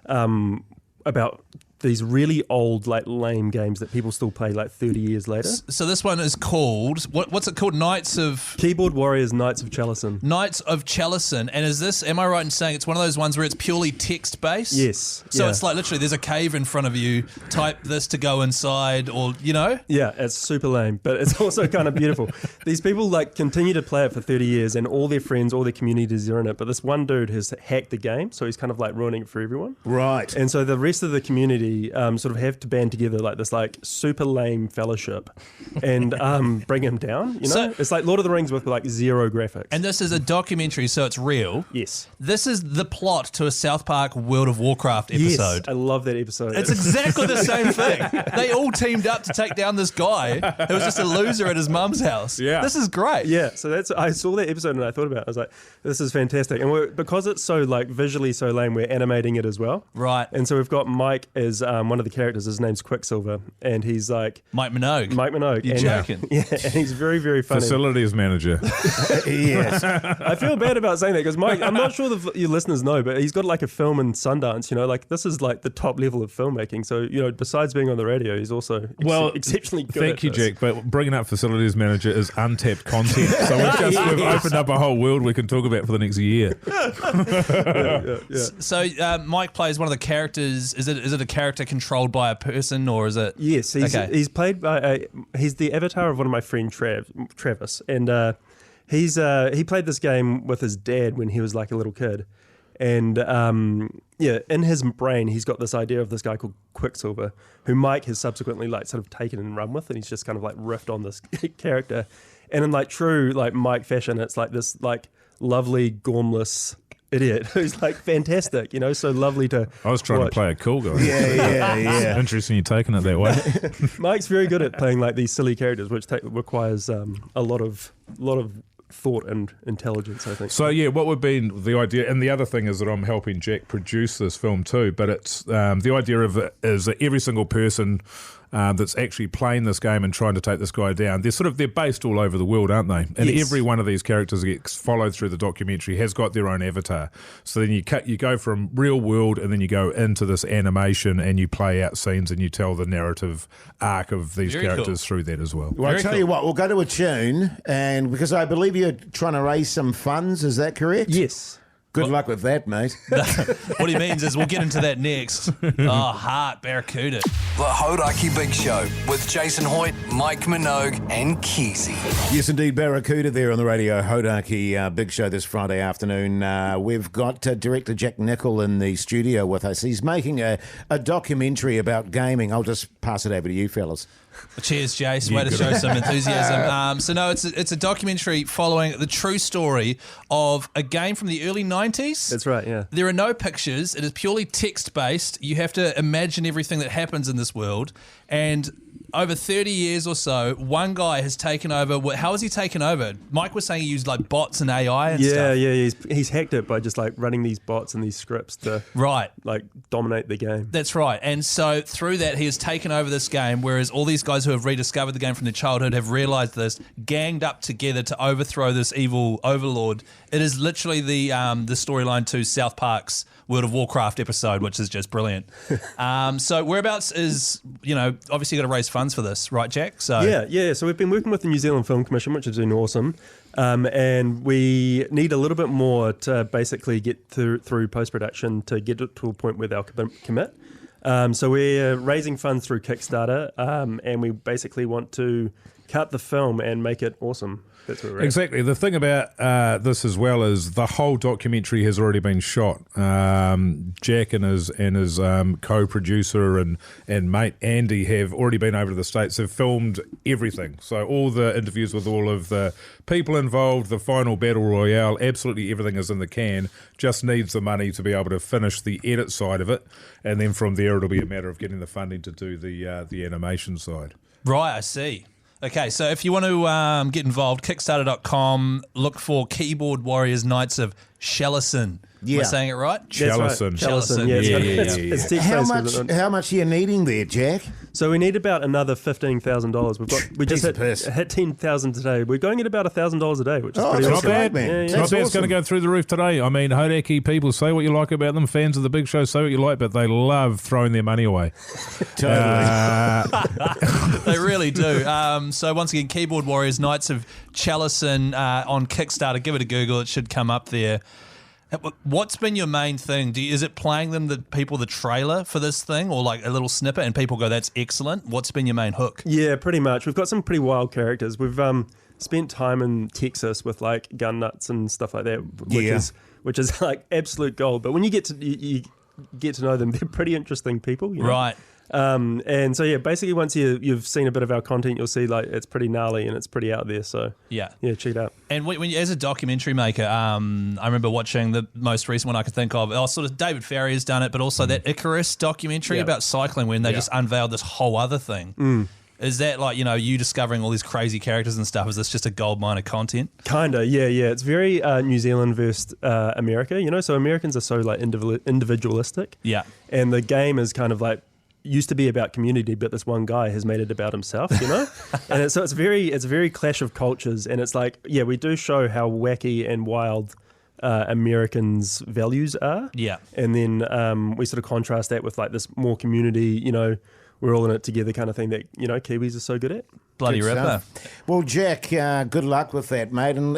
about these really old, like, lame games that people still play like 30 years later. So this one is called, what's it called? Keyboard Warriors Knights of Chalison. Knights of Chalison. And is this, am I right in saying it's one of those ones where it's purely text-based? Yes. So it's like literally there's a cave in front of you, type this to go inside, or, you know? Yeah, it's super lame, but it's also kind of beautiful. These people, like, continue to play it for 30 years, and all their friends, all their communities are in it, but this one dude has hacked the game, so he's kind of, like, ruining it for everyone. Right. And so the rest of the community sort of have to band together like this like super lame fellowship and bring him down, you know? So- it's like Lord of the Rings with like zero graphics. And this is a documentary, so it's real. Yes. This is the plot to a South Park World of Warcraft episode. Yes, I love that episode. It's exactly the same thing. They all teamed up to take down this guy who was just a loser at his mum's house. Yeah. This is great. Yeah, so I saw that episode and I thought about it. I was like, this is fantastic. And because it's so like visually so lame, we're animating it as well. Right. And so we've got Mike as one of the characters. His name's Quicksilver, and he's like Mike Minogue. You're joking. Yeah, and he's very, very funny. Facilities manager. Yes. I feel bad about saying that because Mike, I'm not sure if your listeners know, but he's got like a film in Sundance, you know, like this is like the top level of filmmaking. So, you know, besides being on the radio, he's also exceptionally good Thank at you, this. Jack. But bringing up facilities manager is untapped content. So we've opened up a whole world we can talk about for the next year. So Mike plays one of the characters. Is it a character controlled by a person, or is it? Yes, he's played by he's the avatar of one of my friend Travis, and he played this game with his dad when he was like a little kid, and in his brain he's got this idea of this guy called Quicksilver, who Mike has subsequently like sort of taken and run with, and he's just kind of like riffed on this character, and in like true like Mike fashion, it's like this like lovely gormless idiot who's like fantastic, you know, so lovely to I was trying watch. to play a cool guy. Yeah. Interesting you taking it that way. Mike's very good at playing like these silly characters, which requires a lot of thought and intelligence, I think. So yeah, what would be the idea? And the other thing is that I'm helping Jack produce this film too. But it's the idea of it is that every single person that's actually playing this game and trying to take this guy down, they're based all over the world, aren't they? And Yes. every one of these characters that gets followed through the documentary has got their own avatar. So then you go from real world and then you go into this animation and you play out scenes and you tell the narrative arc of these Very characters through that as well. Well, I'll tell cool. you what, we'll go to a tune, and because I believe you're trying to raise some funds, is that correct? Yes. Good luck with that, mate. What he means is we'll get into that next. Heart Barracuda. The Hauraki Big Show with Jason Hoyt, Mike Minogue, and Keyzie. Yes, indeed, Barracuda there on the radio. Hauraki Big Show this Friday afternoon. We've got director Jack Nichol in the studio with us. He's making a documentary about gaming. I'll just pass it over to you, fellas. Cheers, Jase. Way to show some enthusiasm. It's a documentary following the true story of a game from the early 90s. That's right, yeah. There are no pictures. It is purely text-based. You have to imagine everything that happens in this world. And over 30 years or so, one guy has taken over. How has he taken over? Mike was saying he used like bots and AI and stuff. Yeah. He's hacked it by just like running these bots and these scripts to like dominate the game. That's right. And so through that, he has taken over this game, whereas all these guys who have rediscovered the game from their childhood have realised this, ganged up together to overthrow this evil overlord. It is literally the storyline to South Park's World of Warcraft episode, which is just brilliant. So whereabouts is, obviously got to raise funds for this, right, Jack? So Yeah. So we've been working with the New Zealand Film Commission, which has been awesome. And we need a little bit more to basically get through post-production to get it to a point where they'll commit. So we're raising funds through Kickstarter, and we basically want to cut the film and make it awesome. That's what we're at. Exactly. The thing about this as well is the whole documentary has already been shot. Jack and his co-producer and mate Andy have already been over to the States. They've filmed everything. So all the interviews with all of the people involved, the final battle royale, absolutely everything is in the can. Just needs the money to be able to finish the edit side of it, and then from there it'll be a matter of getting the funding to do the animation side. Right, I see. Okay, so if you want to get involved, Kickstarter.com, look for Keyboard Warriors Knights of Chelison. Yeah. Am I saying it right? Chelison. Chelison, yeah. It's How much are you needing there, Jack? So we need about another $15,000. We just hit $10,000 today. We're going at about $1,000 a day, which is pretty Not awesome. bad, man. Yeah, yeah. It's not bad. It's going to go through the roof today. I mean, Hauraki people, say what you like about them. Fans of the big show, say what you like, but they love throwing their money away. They really do. So once again, Keyboard Warriors, Knights of Chelison on Kickstarter. Give it a Google. It should come up there. What's been your main thing? Is it playing them the trailer for this thing, or like a little snippet, and people go, "That's excellent"? What's been your main hook? Yeah, pretty much. We've got some pretty wild characters. We've spent time in Texas with like gun nuts and stuff like that, which is like absolute gold. But when you get to know them, they're pretty interesting people, you know? Right? And so yeah, basically once you've seen a bit of our content, you'll see like it's pretty gnarly and it's pretty out there. So yeah, check it out. And when you, as a documentary maker, I remember watching the most recent one I could think of. Sort of David Ferry has done it, but also that Icarus documentary about cycling when they just unveiled this whole other thing. Is that like, you discovering all these crazy characters and stuff? Is this just a gold mine of content? Kinda, yeah. It's very New Zealand versus America, So Americans are so like individualistic. Yeah. And the game is kind of like used to be about community, but this one guy has made it about himself, And it's a very clash of cultures, and it's like, yeah, we do show how wacky and wild Americans' values are. Yeah. And then we sort of contrast that with like this more community, we're all in it together kind of thing that, Kiwis are so good at. Bloody Good ripper. stuff. Well, Jack, good luck with that, mate, and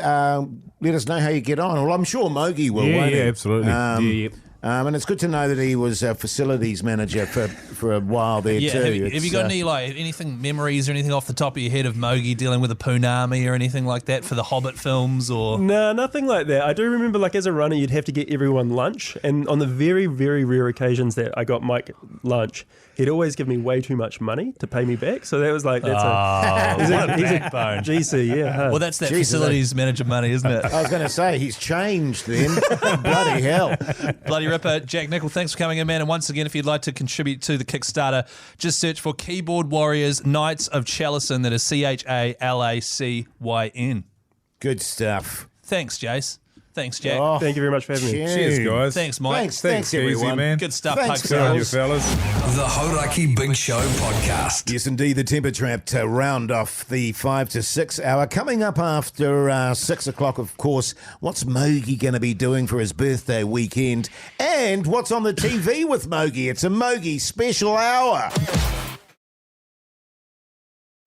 let us know how you get on. Well, I'm sure Mogi will, won't he? Yeah, absolutely. And it's good to know that he was a facilities manager for a while there Yeah, too. have you got any anything memories or anything off the top of your head of Mogi dealing with a Poonami or anything like that for the Hobbit films or? No, nothing like that. I do remember, like, as a runner, you'd have to get everyone lunch, and on the very, very rare occasions that I got Mike lunch, he'd always give me way too much money to pay me back. So that was like, he's a GC, yeah. Well, that's that facilities manager money, isn't it? I was going to say, he's changed then. Bloody hell. Bloody ripper. Jack Nichol, thanks for coming in, man. And once again, if you'd like to contribute to the Kickstarter, just search for Keyboard Warriors Knights of Chelison. That is CHALACYN. Good stuff. Thanks, Jase. Thanks, Jack. Oh, thank you very much for having me. Cheers, guys. Thanks, Mike. Thanks Keyzie, everyone. man. Good stuff. Thanks, Pokes Good on you, out. fellas. The Hauraki Big Show podcast. Yes, indeed, the Temper Trap to round off the 5 to 6 hour. Coming up after 6 o'clock, of course, what's Mogi going to be doing for his birthday weekend? And what's on the TV with Mogi? It's a Mogi special hour.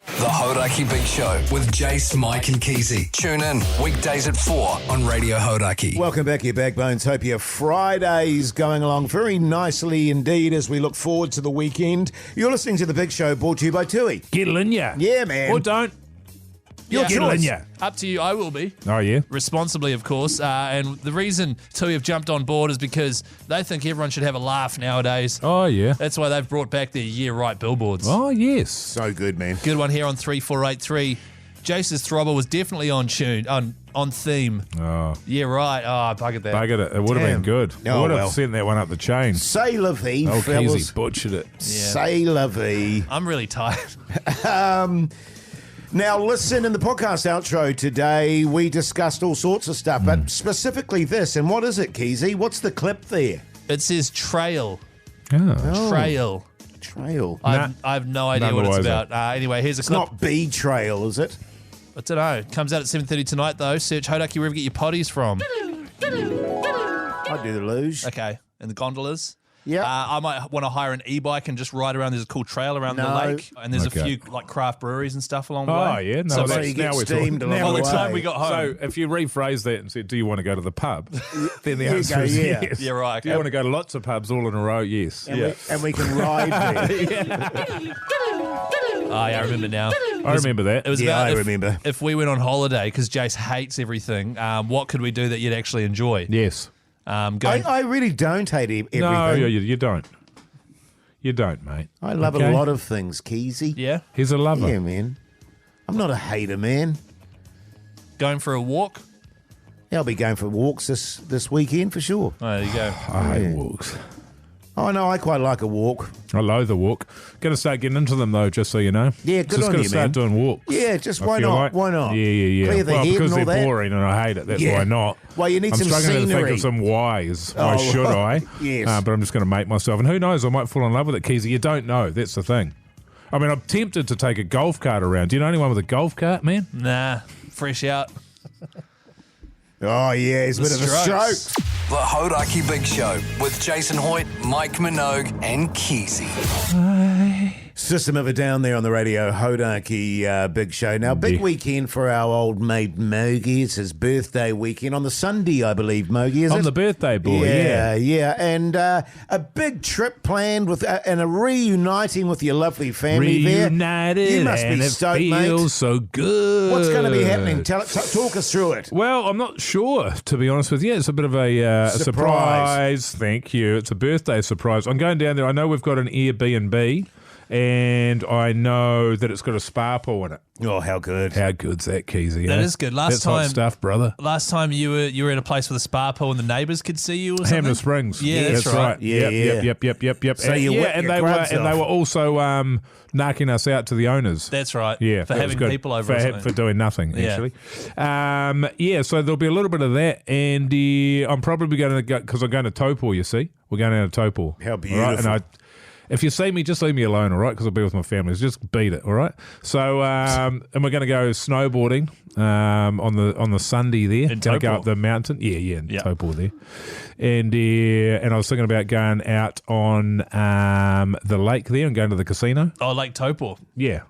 The Hauraki Big Show with Jase, Mike and Keyzie. Tune in weekdays at 4 on Radio Hauraki. Welcome back, you backbones. Hope your Friday's going along very nicely indeed as we look forward to the weekend. You're listening to The Big Show, brought to you by Tui. Get it in ya. Yeah, man. Or don't. Yeah. Get it in ya. Up to you. I will be. Oh, yeah? Responsibly, of course. And the reason Tui have jumped on board is because they think everyone should have a laugh nowadays. Oh, yeah. That's why they've brought back their Yeah Right billboards. Oh, yes. So good, man. Good one here on 3483. Jace's throbber was definitely on tune, on theme. Oh. Yeah, right. Oh, I buggered that. Buggered it. It would have been good. Oh, I would have well. sent that one up the chain. Say la vie, Oh, fellas. Keyzie butchered it. Say la vie. I'm really tired. Now, listen, in the podcast outro today, we discussed all sorts of stuff, but specifically this. And what is it, Keyzie? What's the clip there? It says trail. Oh. Trail. Trail. I have no idea what it's None the about. Anyway, here's a It's clip. not B-Trail, is it? I don't know. It comes out at 7:30 tonight, though. Search Hauraki wherever you get your potties from. I do the luge. Okay. And the gondolas. Yeah. I might want to hire an e-bike and just ride around. There's a cool trail around the No. lake, and there's Okay. a few like craft breweries and stuff along the Oh, way. yeah. No, So that's, you get now we're steamed talking. along Now the we're way. talking. time we got home. So if you rephrase that and said, do you want to go to the pub? Then the There you answer go, is yeah. yes. Yeah, right. Do you want to go to lots of pubs all in a row? Yes. And we can ride there. Oh, yeah, I remember now. I remember that. It was Yeah, about I if, remember. if we went on holiday, because Jase hates everything, what could we do that you'd actually enjoy? Yes. Going, I really don't hate everything. No, you don't. You don't, mate. I love Okay? a lot of things, Keyzie. yeah, He's a lover. Yeah, man. I'm not a hater, man. going for a walk. Yeah, I'll be going for walks this weekend for sure. Oh, there you go. I hate walks. Oh, no, I quite like a walk. I loathe the walk. Going to start getting into them, though, just so you know. Yeah, good just on gonna you, start man. doing walks. Yeah, just I why feel not? like. Why not? Yeah. Clear the well, head because and all they're that. boring and I hate it. That's Yeah. why not. Well, you need I'm some struggling to think scenery. of some whys. Oh, Why should I? Yes. But I'm just going to make myself. And who knows? I might fall in love with it, Keyzie. You don't know. That's the thing. I mean, I'm tempted to take a golf cart around. Do you know anyone with a golf cart, man? Nah, fresh out. Oh, yeah, he's a bit of a Strokes. stroke. The Hauraki Big Show with Jason Hoyt, Mike Minogue, and Keyzie. System of a Down there on the radio, Hauraki Big Show. Now, big Yeah. weekend for our old mate Mogi. It's his birthday weekend on the Sunday, I believe, Mogi, is I'm it? the birthday boy, yeah. And a big trip planned with and a reuniting with your lovely family Reunited, there. You must and be it stoked, feels mate. so good. What's going to be happening? Talk us through it. Well, I'm not sure, to be honest with you. It's a bit of a surprise. Thank you. It's a birthday surprise. I'm going down there. I know we've got an Airbnb, and I know that it's got a spa pool in it. Oh, how good. How good's that, Keyzie? That eh? is good. Last That's hot time- stuff, brother. Last time you were in a place with a spa pool and the neighbours could see you or something? Hammer Springs. Yeah, that's right. Yeah, Yep. So and, you whip and your they grubs they off. were also knocking us out to the owners. That's right. Yeah, For that was having good. people over or for, something. for doing nothing Yeah. actually. So there'll be a little bit of that, and I'm probably going to go because I'm going to Taupo. You see, we're going out to Taupo. How All right? beautiful. And if you see me, just leave me alone, all right? Because I'll be with my family. Just beat it, all right? So, and we're going to go snowboarding on the Sunday there. In Going to go Taupo? up the mountain. Yeah, in Yeah. Taupo there. And I was thinking about going out on the lake there and going to the casino. Oh, Lake Taupo. Yeah.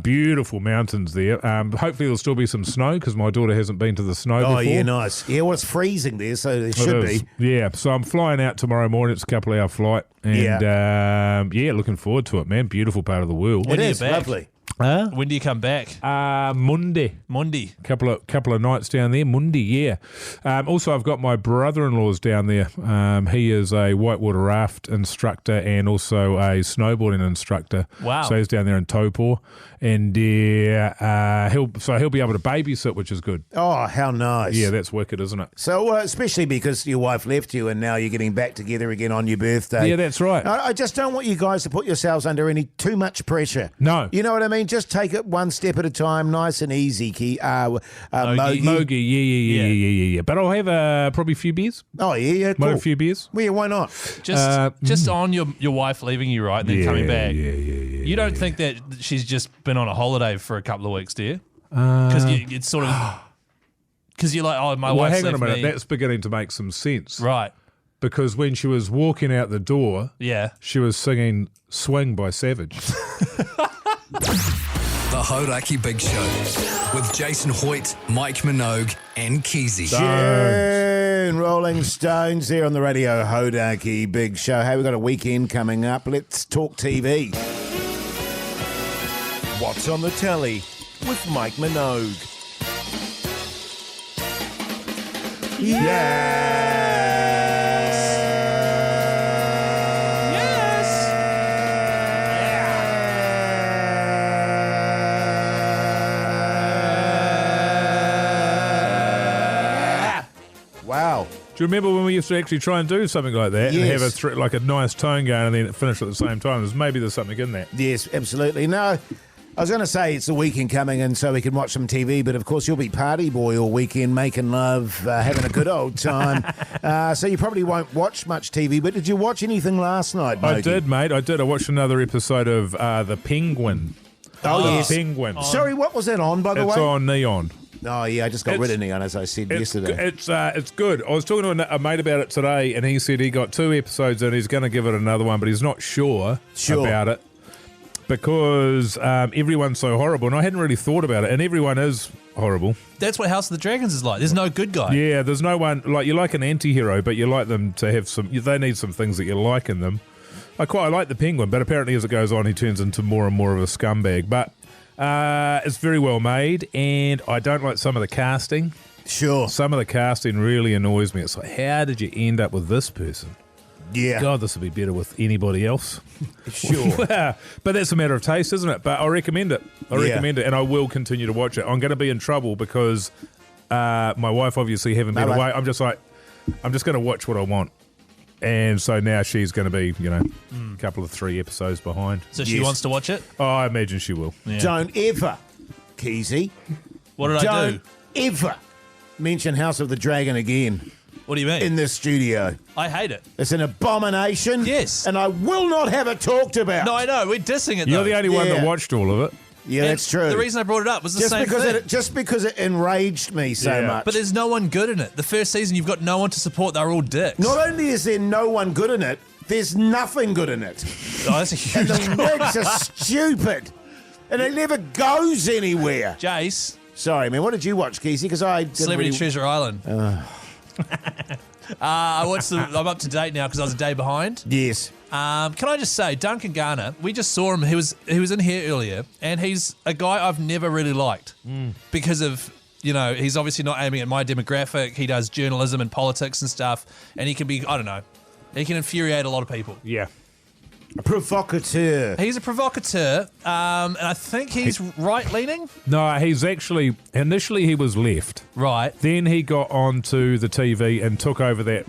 Beautiful mountains there. Hopefully there'll still be some snow because my daughter hasn't been to the snow Oh, before. yeah, nice. Yeah, well, it's freezing there, so there It should is. be. Yeah, so I'm flying out tomorrow morning. It's a couple hour flight. And looking forward to it, man. Beautiful part of the world. When It are you is back? lovely. When do you come back? Monday. Monday. Couple of nights down there, Monday, yeah. Also, I've got my brother-in-law's down there. He is a whitewater raft instructor and also a snowboarding instructor. Wow. So he's down there in Taupo, and he'll be able to babysit, which is good. Oh, how nice. Yeah, that's wicked, isn't it? So, especially because your wife left you and now you're getting back together again on your birthday. Yeah, that's right. I just don't want you guys to put yourselves under any too much pressure. No. You know what I mean? Just take it one step at a time, nice and easy, Mogi. Mogi, yeah. But I'll have probably a few beers. Oh, yeah, Might cool. have a few beers. Well, yeah, why not? Just on your wife leaving you, right, and then coming back. Yeah. You don't think that she's just been on a holiday for a couple of weeks, do you? Because it's sort of because you're like, oh, my Well, wife's hang on a left minute. me. That's beginning to make some sense. Right. Because when she was walking out the door, Yeah. she was singing Swing by Savage. The Hauraki Big Show with Jason Hoyt, Mike Minogue, and Keyzie. June, Rolling Stones there on the radio, Hauraki Big Show. Hey, we've got a weekend coming up. Let's talk TV. What's on the telly with Mike Minogue? Wow. Do you remember when we used to actually try and do something like that and Yes. have like a nice tone going and then it finish at the same time? There's something in that. Yes, absolutely. No, I was going to say it's the weekend coming and so we can watch some TV, but of course you'll be party boy all weekend, making love, having a good old time. So you probably won't watch much TV, but did you watch anything last night, I Mogi? did, mate. I did. I watched another episode of The Penguin. Oh, The yes. Penguin. Sorry, what was that on, by the It's way? on Neon. Oh, yeah, I just got It's- rid of Neon, as I said yesterday. It's good. I was talking to a mate about it today, and he said he got 2 episodes and he's going to give it another one, but he's not sure about it because everyone's so horrible. And I hadn't really thought about it, and everyone is horrible. That's what House of the Dragons is like. There's no good guy. Yeah, there's no one like you like an anti-hero, but you like them to have some. They need some things that you like in them. I quite like the Penguin, but apparently as it goes on, he turns into more and more of a scumbag. But it's very well made, and I don't like some of the casting. Sure. Some of the casting really annoys me. It's like, how did you end up with this person? Yeah. God, this would be better with anybody else. Sure. But that's a matter of taste, isn't it? But I recommend it. I recommend it, and I will continue to watch it. I'm going to be in trouble because my wife obviously having been away. I'm just going to watch what I want. And so now she's going to be, a couple of 3 episodes behind. So she wants to watch it? Oh, I imagine she will. Yeah. Don't ever, Keyzie. What did I do? Don't ever mention House of the Dragon again. What do you mean? In this studio. I hate it. It's an abomination. Yes. And I will not have it talked about. No, I know. We're dissing it, though. You're the only one that watched all of it. Yeah, that's true. The reason I brought it up was the same thing. Just because it enraged me so much. But there's no one good in it. The first season, you've got no one to support. They're all dicks. Not only is there no one good in it, there's nothing good in it. Oh, that's a huge And the wigs are stupid. And it never goes anywhere. Jase. Sorry, man. What did you watch, Keyzie? Because I didn't Celebrity really... Treasure Island. I watched I'm up to date now because I was a day behind. Yes. Can I just say, Duncan Garner, we just saw him. He was in here earlier, and he's a guy I've never really liked because of, he's obviously not aiming at my demographic. He does journalism and politics and stuff, and he can be, I don't know, he can infuriate a lot of people. Yeah. A provocateur. He's a provocateur, and I think he's right-leaning. No, he's actually, initially he was left. Right. Then he got onto the TV and took over that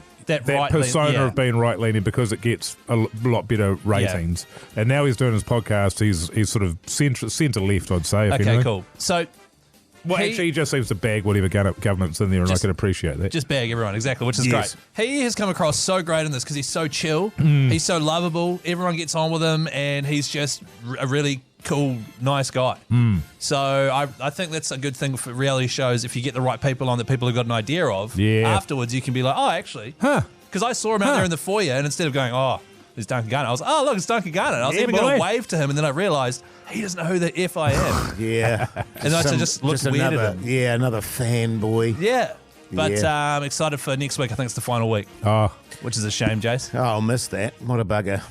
persona of being right-leaning because it gets a lot better ratings. Yeah. And now he's doing his podcast. He's sort of centre-left, I'd say. If okay, anything. cool. So... actually, he just seems to bag whatever government's in there, and I can appreciate that. Just bag everyone, exactly, which is great. He has come across so great in this because he's so chill, he's so lovable, everyone gets on with him, and he's just a really cool, nice guy. So I think that's a good thing for reality shows. If you get the right people on that people have got an idea of, afterwards you can be like, oh, actually, because I saw him out there in the foyer, and instead of going, oh, there's Duncan Garner, I was, oh, look, it's Duncan Garner. And I was even going to wave to him, and then I realised he doesn't know who the F I am. Yeah. And I just looked weird at him. Yeah, another fanboy. Yeah. But I'm excited for next week. I think it's the final week. Oh. Which is a shame, Jase. Oh, I'll miss that. What a bugger.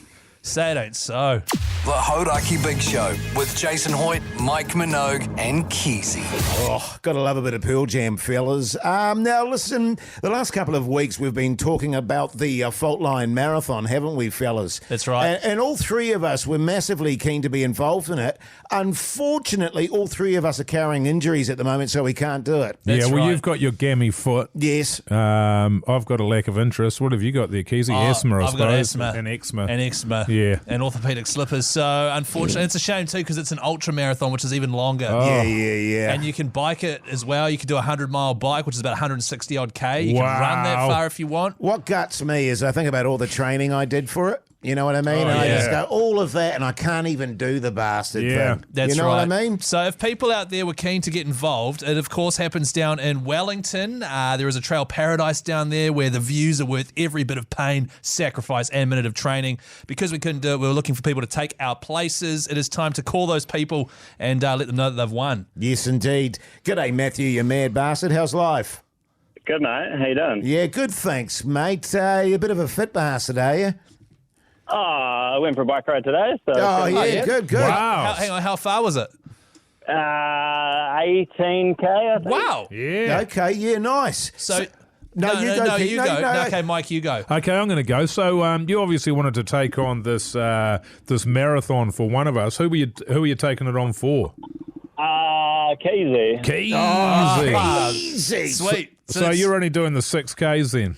Say it ain't so. The Hauraki Big Show with Jason Hoyt, Mike Minogue, and Keyzie. Oh, gotta love a bit of Pearl Jam, fellas. Now, listen, the last couple of weeks we've been talking about the Fault Line Marathon, haven't we, fellas? That's right. And all three of us were massively keen to be involved in it. Unfortunately, all three of us are carrying injuries at the moment, so we can't do it. That's right. You've got your gammy foot. Yes. I've got a lack of interest. What have you got there, Keyzie? Asthma, I I've suppose. got asthma. And eczema. And eczema. Yeah. And orthopedic slippers. So, unfortunately, it's a shame, too, because it's an ultra marathon, which is even longer. Oh. Yeah. And you can bike it as well. You can do a 100-mile bike, which is about 160-odd K. You can run that far if you want. What guts me is I think about all the training I did for it. You know what I mean? Oh, and I yeah. just go, all of that, and I can't even do the bastard thing. That's you know right. what I mean? So if people out there were keen to get involved, it of course happens down in Wellington. There is a trail paradise down there where the views are worth every bit of pain, sacrifice, and minute of training. Because we couldn't do it, we were looking for people to take our places. It is time to call those people and let them know that they've won. Yes, indeed. G'day, Matthew, you mad bastard. How's life? Good, mate. How you doing? Yeah, good, thanks, mate. You're a bit of a fit bastard, are you? Oh, I went for a bike ride today. So good. Wow. Hang on, how far was it? 18K, I think. Wow. Yeah. Okay, yeah, nice. So you go, Keith. you go. Okay, Mike, you go. Okay, I'm going to go. So you obviously wanted to take on this this marathon for one of us. Who were you taking it on for? Keyzie. Keyzie. Easy. Sweet. So you're only doing the 6Ks then?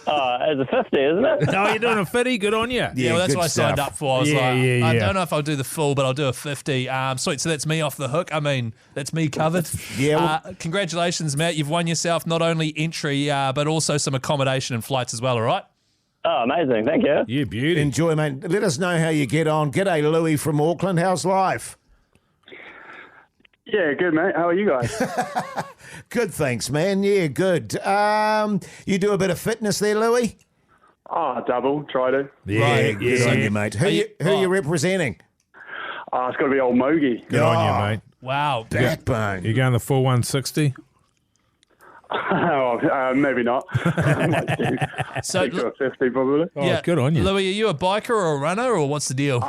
It's a 50, isn't it? Oh, you're doing a 50? Good on you. Yeah, well, that's good what I signed stuff. up for. I was Yeah. I don't know if I'll do the full, but I'll do a 50. Sweet, so that's me off the hook. I mean, that's me covered. Yeah, well- congratulations, Matt. You've won yourself not only entry, but also some accommodation and flights as well, all right? Oh, amazing. Thank you. Yeah, beauty. Enjoy, mate. Let us know how you get on. G'day, Louis from Auckland. How's life? Yeah, good, mate. How are you guys? Good, thanks, man. Yeah, good. You do a bit of fitness there, Louis? Double. Try to. Yeah, good on you, mate. Who are you representing? It's got to be old Mogi. Good on you, mate. Wow. Backbone. You going the full 160? Maybe not. So, 50 probably. Oh, good on you. Louis, are you a biker or a runner, or what's the deal?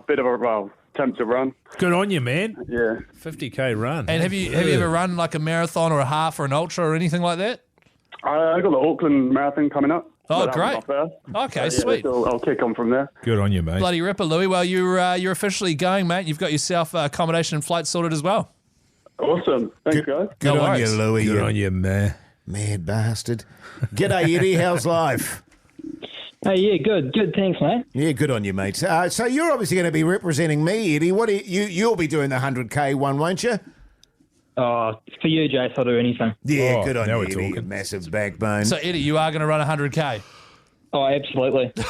Bit of a attempt to run. Good on you, man. Yeah. 50k run. And have you ever run like a marathon or a half or an ultra or anything like that? I got the Auckland Marathon coming up. Oh, But, great. not there. Okay, So, sweet. I'll kick on from there. Good on you, mate. Bloody ripper, Louis. Well, you're officially going, mate. You've got yourself accommodation and flight sorted as well. Awesome. Thanks, guys. Good No on worries. you, Louis. Good you on you, man. mad bastard. G'day, Eddie. How's life? Hey, yeah, good. Good, thanks, mate. Yeah, good on you, mate. So you're obviously going to be representing me, Eddie. What do you'll be doing the 100k one, won't you? Oh, for you, Jase, I'll do anything. Yeah, Oh, good on now you, we're Eddie. talking. Massive backbone. So, Eddie, you are going to run 100k. Oh, absolutely. So,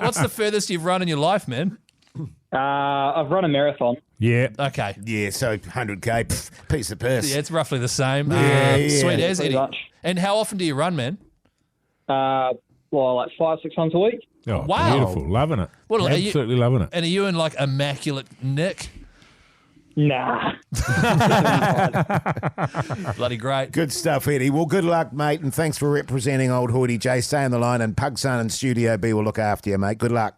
what's the furthest you've run in your life, man? I've run a marathon. Yeah. Okay. Yeah, so 100k, piece of piss. Yeah, it's roughly the same. Yeah. Sweet as, Pretty Eddie. much. And how often do you run, man? Well, like 5-6 months a week. Oh, Wow. beautiful. Loving it. What, are you- Absolutely loving it. And are you in like immaculate nick? Nah. Bloody great. Good stuff, Eddie. Well, good luck, mate, and thanks for representing old hoity Jay. Stay on the line, and Pugson and Studio B will look after you, mate. Good luck.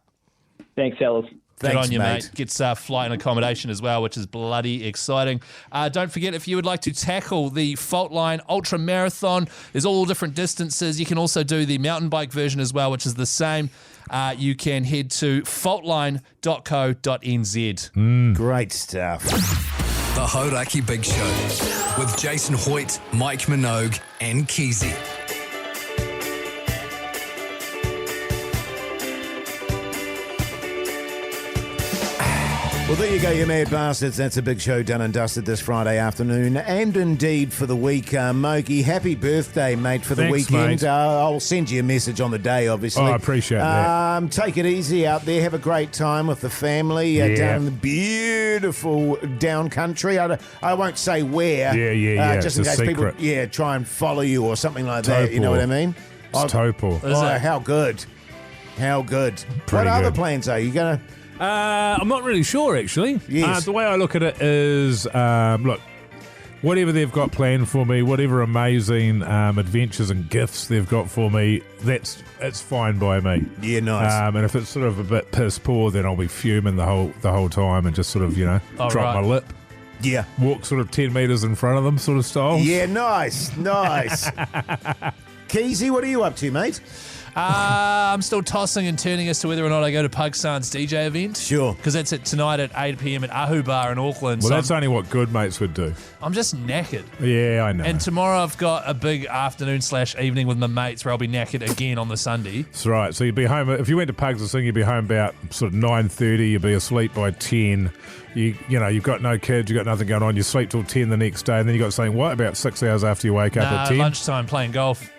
Thanks, fellas. Good Thanks, on you, mate. Gets flight and accommodation as well, which is bloody exciting. Don't forget, if you would like to tackle the Fault Line Ultra Marathon, there's all different distances. You can also do the mountain bike version as well, which is the same. You can head to faultline.co.nz. Great stuff. The Hauraki Big Show with Jason Hoyt, Mike Minogue, and Keyzie. Well, there you go, you mad bastards. That's a big show done and dusted this Friday afternoon, and indeed for the week. Mogi, happy birthday, mate, for the Thanks, weekend. mate. I'll send you a message on the day, obviously. Oh, I appreciate that. Take it easy out there. Have a great time with the family Yeah. down in the beautiful down country. I won't say where. Yeah. Just It's in a case people secret. try and follow you or something like that. You know what I mean? It's Taupo. Oh, how good. How good. Pretty What other good. plans are you going to... I'm not really sure, actually. Yes. The way I look at it is, look, whatever they've got planned for me, whatever amazing adventures and gifts they've got for me, it's fine by me. Yeah, nice. And if it's sort of a bit piss poor, then I'll be fuming the whole time and just sort of, drop right. my lip, Yeah. walk sort of 10 metres in front of them sort of style. Yeah, nice. Keyzie, what are you up to, mate? I'm still tossing and turning as to whether or not I go to Pugsan's DJ event. Sure. Because that's tonight at 8 p.m. at Ahu Bar in Auckland. Well, So that's only what good mates would do. I'm just knackered. Yeah, I know. And tomorrow I've got a big afternoon/evening with my mates where I'll be knackered again on the Sunday. That's right. So you'd be home if you went to Pugs or Sing. You'd be home about sort of 9:30. You'd be asleep by 10. You've got no kids. You've got nothing going on. You sleep till 10 the next day, and then you got something. What about 6 hours after you wake up at 10? Lunchtime playing golf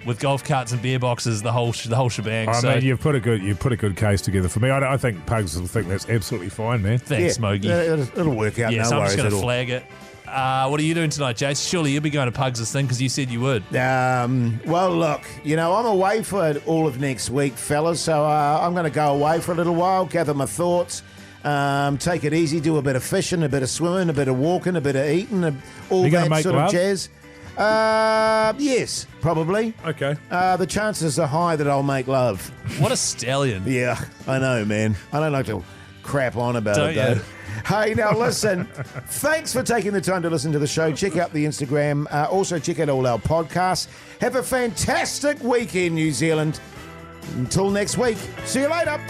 with golf carts and beer boxes, the whole shebang. I mean, you've put a good case together for me. I think Pugs will think that's absolutely fine, man. Thanks, Mogi. It'll work out. Yes, no I'm worries just going at to all. flag it. What are you doing tonight, Jase? Surely you'll be going to Pugs' thing because you said you would. Well, look, I'm away for all of next week, fellas, so I'm going to go away for a little while, gather my thoughts, take it easy, do a bit of fishing, a bit of swimming, a bit of walking, a bit of eating, all You gonna that make sort love? of jazz. Yes, probably. Okay. The chances are high that I'll make love. What a stallion. Yeah, I know, man. I don't like to crap on about Don't it, though. you? Hey, now listen, thanks for taking the time to listen to the show. Check out the Instagram. Also, check out all our podcasts. Have a fantastic weekend, New Zealand. Until next week, see you later.